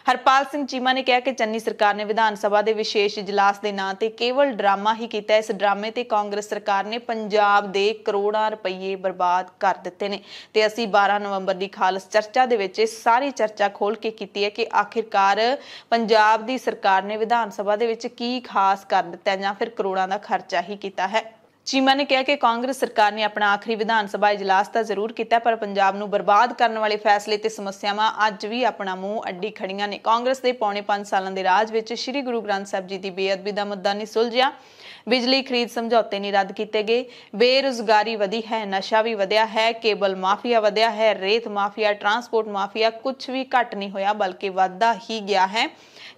ਹਰਪਾਲ ਸਿੰਘ ਚੀਮਾ ਨੇ ਕਿਹਾ ਕਿ ਚੰਨੀ ਸਰਕਾਰ ਨੇ ਵਿਧਾਨ ਸਭਾ ਦੇ ਵਿਸ਼ੇਸ਼ ਇਜਲਾਸ ਦੇ ਨਾਂ ਤੇ ਕੇਵਲ ਡਰਾਮਾ ਹੀ ਕੀਤਾ। ਇਸ ਡਰਾਮੇ ਤੇ ਕਾਂਗਰਸ ਸਰਕਾਰ ਨੇ ਪੰਜਾਬ ਦੇ ਕਰੋੜਾਂ ਰੁਪਏ ਬਰਬਾਦ ਕਰ ਦਿੱਤੇ ਨੇ ਤੇ ਅਸੀਂ 12 ਨਵੰਬਰ ਦੀ ਖਾਲਸ ਚਰਚਾ ਦੇ ਵਿੱਚ ਸਾਰੀ ਚਰਚਾ ਖੋਲ ਕੇ ਕੀਤੀ ਹੈ ਕਿ ਆਖਿਰਕਾਰ ਪੰਜਾਬ ਦੀ ਸਰਕਾਰ ਨੇ ਵਿਧਾਨ ਸਭਾ ਦੇ ਵਿੱਚ ਕੀ ਖਾਸ ਕਰ ਦਿੱਤਾ ਜਾਂ ਫਿਰ ਕਰੋੜਾਂ ਦਾ ਖਰਚਾ ਹੀ ਕੀਤਾ ਹੈ। ਚੀਮਾ ਨੇ ਕਿਹਾ ਕਿ ਕਾਂਗਰਸ ਸਰਕਾਰ ਨੇ ਆਪਣਾ ਆਖਰੀ ਵਿਧਾਨ ਸਭਾ ਇਜਲਾਸ ਤਾਂ ਜ਼ਰੂਰ ਕੀਤਾ, ਪਰ ਪੰਜਾਬ ਨੂੰ ਬਰਬਾਦ ਕਰਨ ਵਾਲੇ ਫੈਸਲੇ ਤੇ ਸਮੱਸਿਆਵਾਂ ਅੱਜ ਵੀ ਆਪਣਾ ਮੂੰਹ ਅੱਡੀ ਖੜੀਆਂ ਨੇ। ਕਾਂਗਰਸ ਦੇ ਪੌਣੇ 5 ਸਾਲਾਂ ਦੇ ਰਾਜ ਵਿੱਚ ਸ੍ਰੀ ਗੁਰੂ ਗ੍ਰੰਥ ਸਾਹਿਬ ਜੀ ਦੀ ਬੇਅਦਬੀ ਦਾ ਮੁੱਦਾ ਨਹੀਂ ਸੁਲਝਿਆ, ਬਿਜਲੀ ਖਰੀਦ ਸਮਝੌਤੇ ਨਹੀਂ ਰੱਦ ਕੀਤੇ ਗਏ, ਬੇਰੁਜ਼ਗਾਰੀ ਵਧੀ ਹੈ, ਨਸ਼ਾ ਵੀ ਵਧਿਆ ਹੈ, ਕੇਬਲ ਮਾਫੀਆ ਵਧਿਆ ਹੈ, ਰੇਤ ਮਾਫੀਆ, ਟਰਾਂਸਪੋਰਟ ਮਾਫੀਆ ਕੁਝ ਵੀ ਘੱਟ ਨਹੀਂ ਹੋਇਆ ਬਲਕਿ ਵੱਧਦਾ ਹੀ ਗਿਆ ਹੈ।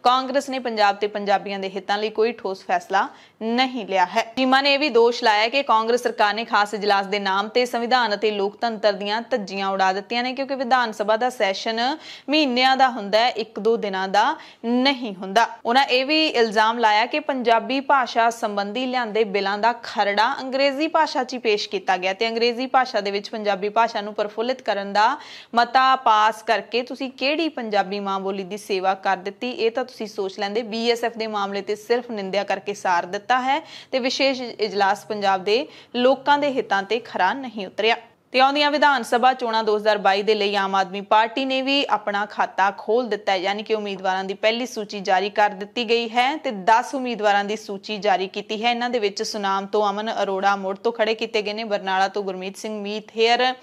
ਕਾਂਗਰਸ ਨੇ ਪੰਜਾਬ ਤੇ ਪੰਜਾਬੀਆਂ ਦੇ ਹਿੱਤਾਂ ਲਈ ਕੋਈ ਠੋਸ ਫੈਸਲਾ ਨਹੀਂ ਲਿਆ ਹੈ। ਚੀਮਾ ਨੇ ਇਹ ਵੀ ਦੋਸ਼ ਲਾਇਆ ਕਿ ਕਾਂਗਰਸ ਸਰਕਾਰ ਨੇ ਖਾਸ ਇਜਲਾਸ ਦੇ ਨਾਮ ਤੇ ਸੰਵਿਧਾਨ ਅਤੇ ਲੋਕਤੰਤਰ ਦੀਆਂ ਧੱਜੀਆਂ ਉਡਾ ਦਿੱਤੀਆਂ ਨੇ, ਕਿਉਂਕਿ ਵਿਧਾਨ ਸਭਾ ਦਾ ਸੈਸ਼ਨ ਮਹੀਨਿਆਂ ਦਾ ਹੁੰਦਾ ਹੈ, 1-2 ਦਿਨਾਂ ਦਾ ਨਹੀਂ ਹੁੰਦਾ। ਉਹਨਾਂ ਇਹ ਵੀ ਇਲਜ਼ਾਮ ਲਾਇਆ ਕਿ ਪੰਜਾਬੀ ਭਾਸ਼ਾ ਸੰਬੰਧੀ ਲਿਆਂਦੇ ਬਿੱਲਾਂ ਦਾ ਖਰੜਾ ਅੰਗਰੇਜ਼ੀ ਭਾਸ਼ਾ 'ਚ ਹੀ ਪੇਸ਼ ਕੀਤਾ ਗਿਆ ਤੇ ਅੰਗਰੇਜ਼ੀ ਭਾਸ਼ਾ ਦੇ ਵਿੱਚ ਪੰਜਾਬੀ ਭਾਸ਼ਾ ਨੂੰ ਪ੍ਰਫੁੱਲਿਤ ਕਰਨ ਦਾ ਮਤਾ ਪਾਸ ਕਰਕੇ ਤੁਸੀਂ ਕਿਹੜੀ ਪੰਜਾਬੀ ਮਾਂ ਬੋਲੀ ਦੀ ਸੇਵਾ ਕਰ ਦਿੱਤੀ। ਇਹ ਤਾਂ ਤੁਸੀਂ ਸੋਚ ਲੈਂਦੇ। BSF ਦੇ ਮਾਮਲੇ ਤੇ ਸਿਰਫ ਨਿੰਦਿਆ ਕਰਕੇ ਸਾਰ ਦਿੱਤਾ ਹੈ ਤੇ ਵਿਸ਼ੇਸ਼ ਇਜਲਾਸ ਪੰਜਾਬ ਦੇ ਲੋਕਾਂ ਦੇ ਹਿੱਤਾਂ ਤੇ ਖਰਾ ਨਹੀਂ ਉਤਰਿਆ। ਤੇ ਆਉਂਦੀਆਂ ਵਿਧਾਨ ਸਭਾ ਚੋਣਾਂ 2022 ਦੇ ਲਈ ਆਮ ਆਦਮੀ ਪਾਰਟੀ ਨੇ ਵੀ ਆਪਣਾ ਖਾਤਾ ਖੋਲ ਦਿੱਤਾ ਹੈ, ਯਾਨੀ ਕਿ ਉਮੀਦਵਾਰਾਂ ਦੀ ਪਹਿਲੀ ਸੂਚੀ ਜਾਰੀ ਕਰ ਦਿੱਤੀ ਗਈ ਹੈ ਤੇ 10 ਉਮੀਦਵਾਰਾਂ ਦੀ ਸੂਚੀ ਜਾਰੀ ਕੀਤੀ ਹੈ। ਇਹਨਾਂ ਦੇ ਵਿੱਚ ਸੁਨਾਮ ਤੋਂ ਅਮਨ ਅਰੋੜਾ ਮੁੜ ਤੋਂ ਖੜੇ ਕੀਤੇ ਗਏ ਨੇ, ਬਰਨਾਲਾ ਤੋਂ ਗੁਰਮੀਤ ਸਿੰਘ ਮੀਤ ਹੇਅਰ,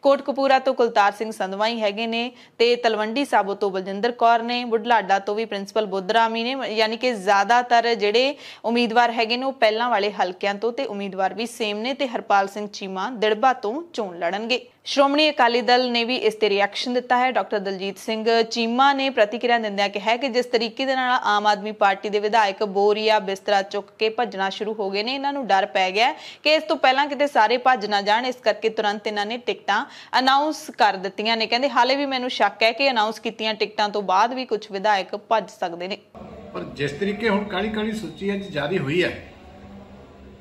ਕੋਟਕਪੂਰਾ ਤੋਂ ਕੁਲਤਾਰ ਸਿੰਘ ਸੰਧਵਾਈ ਹੈਗੇ ਨੇ ਤੇ ਤਲਵੰਡੀ ਸਾਬੋ ਤੋਂ ਬਲਜਿੰਦਰ ਕੌਰ ਨੇ, ਬੁਢਲਾਡਾ ਤੋਂ ਵੀ ਪ੍ਰਿੰਸੀਪਲ ਬੁੱਧਰਾਮੀ ਨੇ। ਯਾਨੀ ਕਿ ਜ਼ਿਆਦਾਤਰ ਜਿਹੜੇ ਉਮੀਦਵਾਰ ਹੈਗੇ ਨੇ ਉਹ ਪਹਿਲਾਂ ਵਾਲੇ ਹਲਕਿਆਂ ਤੋਂ ਤੇ ਉਮੀਦਵਾਰ ਵੀ ਸੇਮ ਨੇ ਤੇ ਹਰਪਾਲ ਸਿੰਘ ਚੀਮਾ ਦਿੜਬਾ ਤੋਂ ਚੋਣ ਲੜਨਗੇ। ਸ਼੍ਰੋਮਣੀ ਅਕਾਲੀ ਦਲ ਨੇ ਵੀ ਇਸ ਤੇ ਰਿਐਕਸ਼ਨ ਦਿੱਤਾ ਹੈ। ਡਾਕਟਰ ਦਲਜੀਤ ਸਿੰਘ ਚੀਮਾ ਨੇ ਪ੍ਰਤੀਕਿਰਿਆ ਦਿੰਦਿਆਂ ਕਿਹਾ ਕਿ ਜਿਸ ਤਰੀਕੇ ਦੇ ਨਾਲ ਆਮ ਆਦਮੀ ਪਾਰਟੀ ਦੇ ਵਿਧਾਇਕ ਬੋਰੀਆ ਬਿਸਤਰਾ ਚੁੱਕ ਕੇ ਭੱਜਣਾ ਸ਼ੁਰੂ ਹੋ ਗਏ ਨੇ, ਇਹਨਾਂ ਨੂੰ ਡਰ ਪੈ ਗਿਆ ਕਿ ਇਸ ਤੋਂ ਪਹਿਲਾਂ ਕਿਤੇ ਸਾਰੇ ਭੱਜ ਨਾ ਜਾਣ, ਇਸ ਕਰਕੇ ਤੁਰੰਤ ਇਹਨਾਂ ਨੇ ਟਿਕਟਾਂ ਅਨਾਉਂਸ ਕਰ ਦਿੱਤੀਆਂ ਨੇ। ਕਹਿੰਦੇ ਹਾਲੇ ਵੀ ਮੈਨੂੰ ਸ਼ੱਕ ਹੈ ਕਿ ਅਨਾਉਂਸ ਕੀਤੀਆਂ ਟਿਕਟਾਂ ਤੋਂ ਬਾਅਦ ਵੀ ਕੁਝ ਵਿਧਾਇਕ ਭੱਜ ਸਕਦੇ ਨੇ। ਪਰ ਜਿਸ ਤਰੀਕੇ ਹੁਣ ਕਾਲੀ ਸੂਚੀ ਅੱਜ ਜਾਰੀ ਹੋਈ ਹੈ,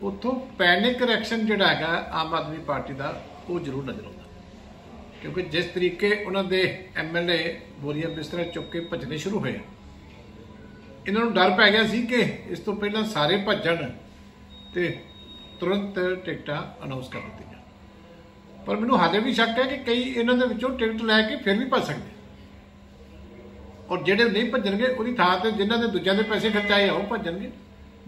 ਉੱਥੋਂ ਪੈਨਿਕ ਰਿਐਕਸ਼ਨ ਜਿਹੜਾ ਹੈਗਾ ਆਮ ਆਦਮੀ ਪਾਰਟੀ ਦਾ ਉਹ ਜ਼ਰੂਰ ਨਜ਼ਰ ਆਉਂਦਾ, ਕਿਉਂਕਿ ਜਿਸ ਤਰੀਕੇ ਉਹਨਾਂ ਦੇ MLA ਬੋਰੀਆ ਬਿਸਤਰਾ ਚੁੱਕ ਕੇ ਭੱਜਣੇ ਸ਼ੁਰੂ ਹੋਏ, ਇਹਨਾਂ ਨੂੰ ਡਰ ਪੈ ਗਿਆ ਸੀ ਕਿ ਇਸ ਤੋਂ ਪਹਿਲਾਂ ਸਾਰੇ ਭੱਜਣ ਤੇ ਤੁਰੰਤ ਟਿਕਟਾਂ ਅਨਾਉਂਸ ਕਰ ਦਿੱਤੀਆਂ। ਪਰ ਮੈਨੂੰ ਹਾਲੇ ਵੀ ਸ਼ੱਕ ਹੈ ਕਿ ਕਈ ਇਹਨਾਂ ਦੇ ਵਿੱਚੋਂ ਟਿਕਟ ਲੈ ਕੇ ਫਿਰ ਵੀ ਭੱਜ ਸਕਦੇ, ਔਰ ਜਿਹੜੇ ਨਹੀਂ ਭੱਜਣਗੇ ਉਹਦੀ ਥਾਂ ਤੇ ਜਿਨ੍ਹਾਂ ਦੇ ਦੂਜਿਆਂ ਦੇ ਪੈਸੇ ਖਰਚਾਏ ਉਹ ਭੱਜਣਗੇ।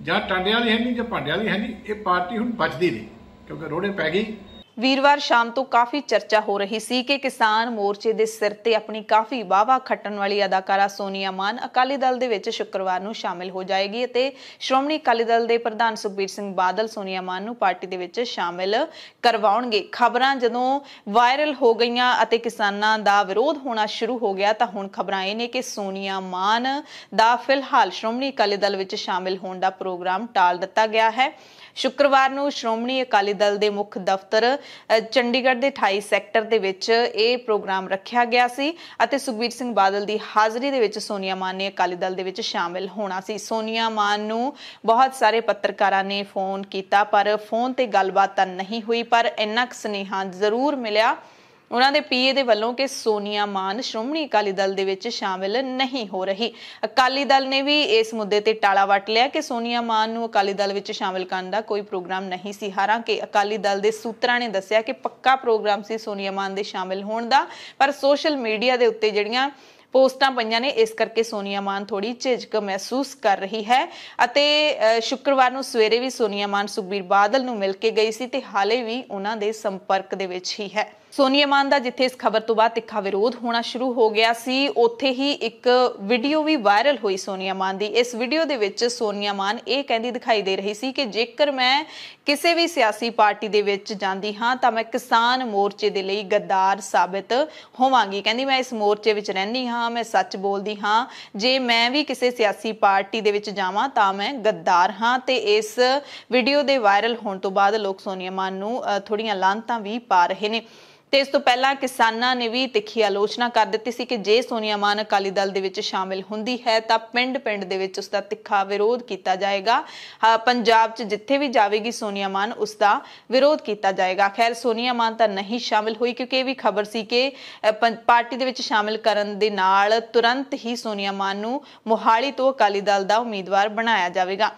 ਜਾਂ ਟਾਂਡਿਆਂ ਵਾਲੀ ਹੈ ਨਹੀਂ ਜਾਂ ਭਾਂਡਿਆਂ ਵਾਲੀ ਹੈ ਨਹੀਂ, ਇਹ ਪਾਰਟੀ ਹੁਣ ਬਚਦੀ ਨਹੀਂ ਕਿਉਂਕਿ ਰੋੜੇ ਪੈ ਗਈ। ਵੀਰਵਾਰ ਸ਼ਾਮ ਤੋਂ ਕਾਫੀ ਚਰਚਾ ਹੋ ਰਹੀ ਸੀ ਕਿ ਕਿਸਾਨ ਮੋਰਚੇ ਦੇ ਸਿਰ ਤੇ ਆਪਣੀ ਕਾਫੀ ਵਾਹਵਾ ਖੱਟਣ ਵਾਲੀ ਅਦਾਕਾਰਾ ਸੋਨੀਆ ਮਾਨ ਅਕਾਲੀ ਦਲ ਦੇ ਵਿੱਚ ਸ਼ੁੱਕਰਵਾਰ ਨੂੰ ਸ਼ਾਮਿਲ ਹੋ ਜਾਏਗੀ ਅਤੇ ਸ਼੍ਰੋਮਣੀ ਅਕਾਲੀ ਦਲ ਦੇ ਪ੍ਰਧਾਨ ਸੁਖਬੀਰ ਸਿੰਘ ਬਾਦਲ ਸੋਨੀਆ ਮਾਨ ਨੂੰ ਪਾਰਟੀ ਦੇ ਵਿੱਚ ਸ਼ਾਮਿਲ ਕਰਵਾਉਣਗੇ। ਖਬਰਾਂ ਜਦੋਂ ਵਾਇਰਲ ਹੋ ਗਈਆਂ ਅਤੇ ਕਿਸਾਨਾਂ ਦਾ ਵਿਰੋਧ ਹੋਣਾ ਸ਼ੁਰੂ ਹੋ ਗਿਆ ਤਾਂ ਹੁਣ ਖਬਰਾਂ ਇਹ ਨੇ ਕਿ ਸੋਨੀਆ ਮਾਨ ਦਾ ਫਿਲਹਾਲ ਸ਼੍ਰੋਮਣੀ ਅਕਾਲੀ ਦਲ ਵਿੱਚ ਸ਼ਾਮਿਲ ਹੋਣ ਦਾ ਪ੍ਰੋਗਰਾਮ ਟਾਲ ਦਿੱਤਾ ਗਿਆ ਹੈ। ਸ਼ੁੱਕਰਵਾਰ ਨੂੰ ਸ਼੍ਰੋਮਣੀ ਅਕਾਲੀ ਦਲ ਦੇ ਮੁੱਖ ਦਫ਼ਤਰ ਚੰਡੀਗੜ੍ਹ ਦੇ 28 ਸੈਕਟਰ ਦੇ ਵਿੱਚ ਇਹ ਪ੍ਰੋਗਰਾਮ ਰੱਖਿਆ ਗਿਆ ਸੀ ਅਤੇ ਸੁਖਬੀਰ ਸਿੰਘ ਬਾਦਲ ਦੀ ਹਾਜ਼ਰੀ ਦੇ ਵਿੱਚ ਸੋਨੀਆ ਮਾਨ ਨੇ ਅਕਾਲੀ ਦਲ ਦੇ ਵਿੱਚ ਸ਼ਾਮਿਲ ਹੋਣਾ ਸੀ। ਸੋਨੀਆ ਮਾਨ ਨੂੰ ਬਹੁਤ ਸਾਰੇ ਪੱਤਰਕਾਰਾਂ ਨੇ ਫੋਨ ਕੀਤਾ ਪਰ ਫੋਨ ਤੇ ਗੱਲਬਾਤ ਤਾਂ ਨਹੀਂ ਹੋਈ, ਪਰ ਇੰਨਾ ਕੁ ਸੁਨੇਹਾ ਜ਼ਰੂਰ ਮਿਲਿਆ ਉਹਨਾਂ ਦੇ PA ਦੇ ਵੱਲੋਂ ਕਿ ਸੋਨੀਆ ਮਾਨ ਸ਼੍ਰੋਮਣੀ ਅਕਾਲੀ ਦਲ ਦੇ ਵਿੱਚ ਸ਼ਾਮਿਲ ਨਹੀਂ ਹੋ ਰਹੀ। ਅਕਾਲੀ ਦਲ ਨੇ ਵੀ ਇਸ ਮੁੱਦੇ ਤੇ ਟਾਲਾ ਵੱਟ ਲਿਆ ਕਿ ਸੋਨੀਆ ਮਾਨ ਨੂੰ ਅਕਾਲੀ ਦਲ ਵਿੱਚ ਸ਼ਾਮਿਲ ਕਰਨ ਦਾ ਕੋਈ ਪ੍ਰੋਗਰਾਮ ਨਹੀਂ ਸੀ। ਹਾਲਾਂਕਿ ਅਕਾਲੀ ਦਲ ਦੇ ਸੂਤਰਾਂ ਨੇ ਦੱਸਿਆ ਕਿ ਪੱਕਾ ਪ੍ਰੋਗਰਾਮ ਸੀ ਸੋਨੀਆ ਮਾਨ ਦੇ ਸ਼ਾਮਿਲ ਹੋਣ ਦਾ, ਪਰ ਸੋਸ਼ਲ ਮੀਡੀਆ ਦੇ ਉੱਤੇ ਜਿਹੜੀਆਂ ਪੋਸਟਾਂ ਪਈਆਂ ਨੇ ਇਸ ਕਰਕੇ ਸੋਨੀਆ ਮਾਨ ਥੋੜੀ ਝਿਜਕ ਮਹਿਸੂਸ ਕਰ ਰਹੀ ਹੈ ਅਤੇ ਸ਼ੁੱਕਰਵਾਰ ਨੂੰ ਸਵੇਰੇ ਵੀ ਸੋਨੀਆ ਮਾਨ ਸੁਖਬੀਰ ਬਾਦਲ ਨੂੰ ਮਿਲ ਕੇ ਗਈ ਸੀ ਤੇ ਹਾਲੇ ਵੀ ਉਹਨਾਂ ਦੇ ਸੰਪਰਕ ਦੇ ਵਿੱਚ ਹੀ ਹੈ। ਸੋਨੀਆ ਮਾਨ ਦਾ ਜਿੱਥੇ ਇਸ ਖਬਰ ਤੋਂ ਬਾਅਦ ਤਿੱਖਾ ਵਿਰੋਧ ਹੋਣਾ ਸ਼ੁਰੂ ਹੋ ਗਿਆ ਸੀ, ਉੱਥੇ ਹੀ ਇੱਕ ਵੀਡੀਓ ਵੀ ਵਾਇਰਲ ਹੋਈ ਸੋਨੀਆ ਮਾਨ ਦੀ। ਇਸ ਵੀਡੀਓ ਦੇ ਵਿੱਚ ਸੋਨੀਆ ਮਾਨ ਇਹ ਕਹਿੰਦੀ ਦਿਖਾਈ ਦੇ ਰਹੀ ਸੀ ਕਿ ਜੇਕਰ ਮੈਂ ਕਿਸੇ ਵੀ ਸਿਆਸੀ ਪਾਰਟੀ ਦੇ ਵਿੱਚ ਜਾਂਦੀ ਹਾਂ ਤਾਂ ਮੈਂ ਕਿਸਾਨ ਮੋਰਚੇ ਦੇ ਲਈ ਗੱਦਾਰ ਸਾਬਿਤ ਹੋਵਾਂਗੀ। ਕਹਿੰਦੀ ਮੈਂ ਇਸ ਮੋਰਚੇ ਵਿੱਚ ਰਹਿੰਦੀ ਹਾਂ, ਮੈਂ ਸੱਚ ਬੋਲਦੀ ਹਾਂ, ਜੇ ਮੈਂ ਵੀ ਕਿਸੇ ਸਿਆਸੀ ਪਾਰਟੀ ਦੇ ਵਿੱਚ ਜਾਵਾਂ ਤਾਂ ਮੈਂ ਗੱਦਾਰ ਹਾਂ। ਤੇ ਇਸ ਵੀਡੀਓ ਦੇ ਵਾਇਰਲ ਹੋਣ ਤੋਂ ਬਾਅਦ ਲੋਕ ਸੋਨੀਆ ਮਾਨ ਨੂੰ ਥੋੜੀਆਂ ਲਾਹਨਤਾਂ ਵੀ ਪਾ ਰਹੇ ਨੇ। ਤੇ ਇਸ ਤੋਂ ਪਹਿਲਾਂ ਕਿਸਾਨਾਂ ਨੇ ਵੀ ਤਿੱਖੀ ਆਲੋਚਨਾ ਕਰ ਦਿੱਤੀ ਸੀ ਕਿ ਜੇ ਸੋਨੀਆ ਮਾਨ ਅਕਾਲੀ ਦਲ ਦੇ ਵਿੱਚ ਸ਼ਾਮਿਲ ਹੁੰਦੀ ਹੈ ਤਾਂ ਪਿੰਡ-ਪਿੰਡ ਦੇ ਵਿੱਚ ਉਸਦਾ ਤਿੱਖਾ ਵਿਰੋਧ ਕੀਤਾ ਜਾਏਗਾ। ਪੰਜਾਬ 'ਚ ਜਿੱਥੇ ਵੀ ਜਾਵੇਗੀ ਸੋਨੀਆ ਮਾਨ ਉਸਦਾ ਵਿਰੋਧ ਕੀਤਾ ਜਾਏਗਾ। ਖੈਰ ਸੋਨੀਆ ਮਾਨ ਤਾਂ ਨਹੀਂ ਸ਼ਾਮਿਲ ਹੋਈ ਕਿਉਂਕਿ ਇਹ ਵੀ ਖਬਰ ਸੀ ਕਿ ਪਾਰਟੀ ਦੇ ਵਿੱਚ ਸ਼ਾਮਿਲ ਕਰਨ ਦੇ ਨਾਲ ਤੁਰੰਤ ਹੀ ਸੋਨੀਆ ਮਾਨ ਨੂੰ ਮੋਹਾਲੀ ਤੋਂ ਅਕਾਲੀ ਦਲ ਦਾ ਉਮੀਦਵਾਰ ਬਣਾਇਆ ਜਾਵੇਗਾ।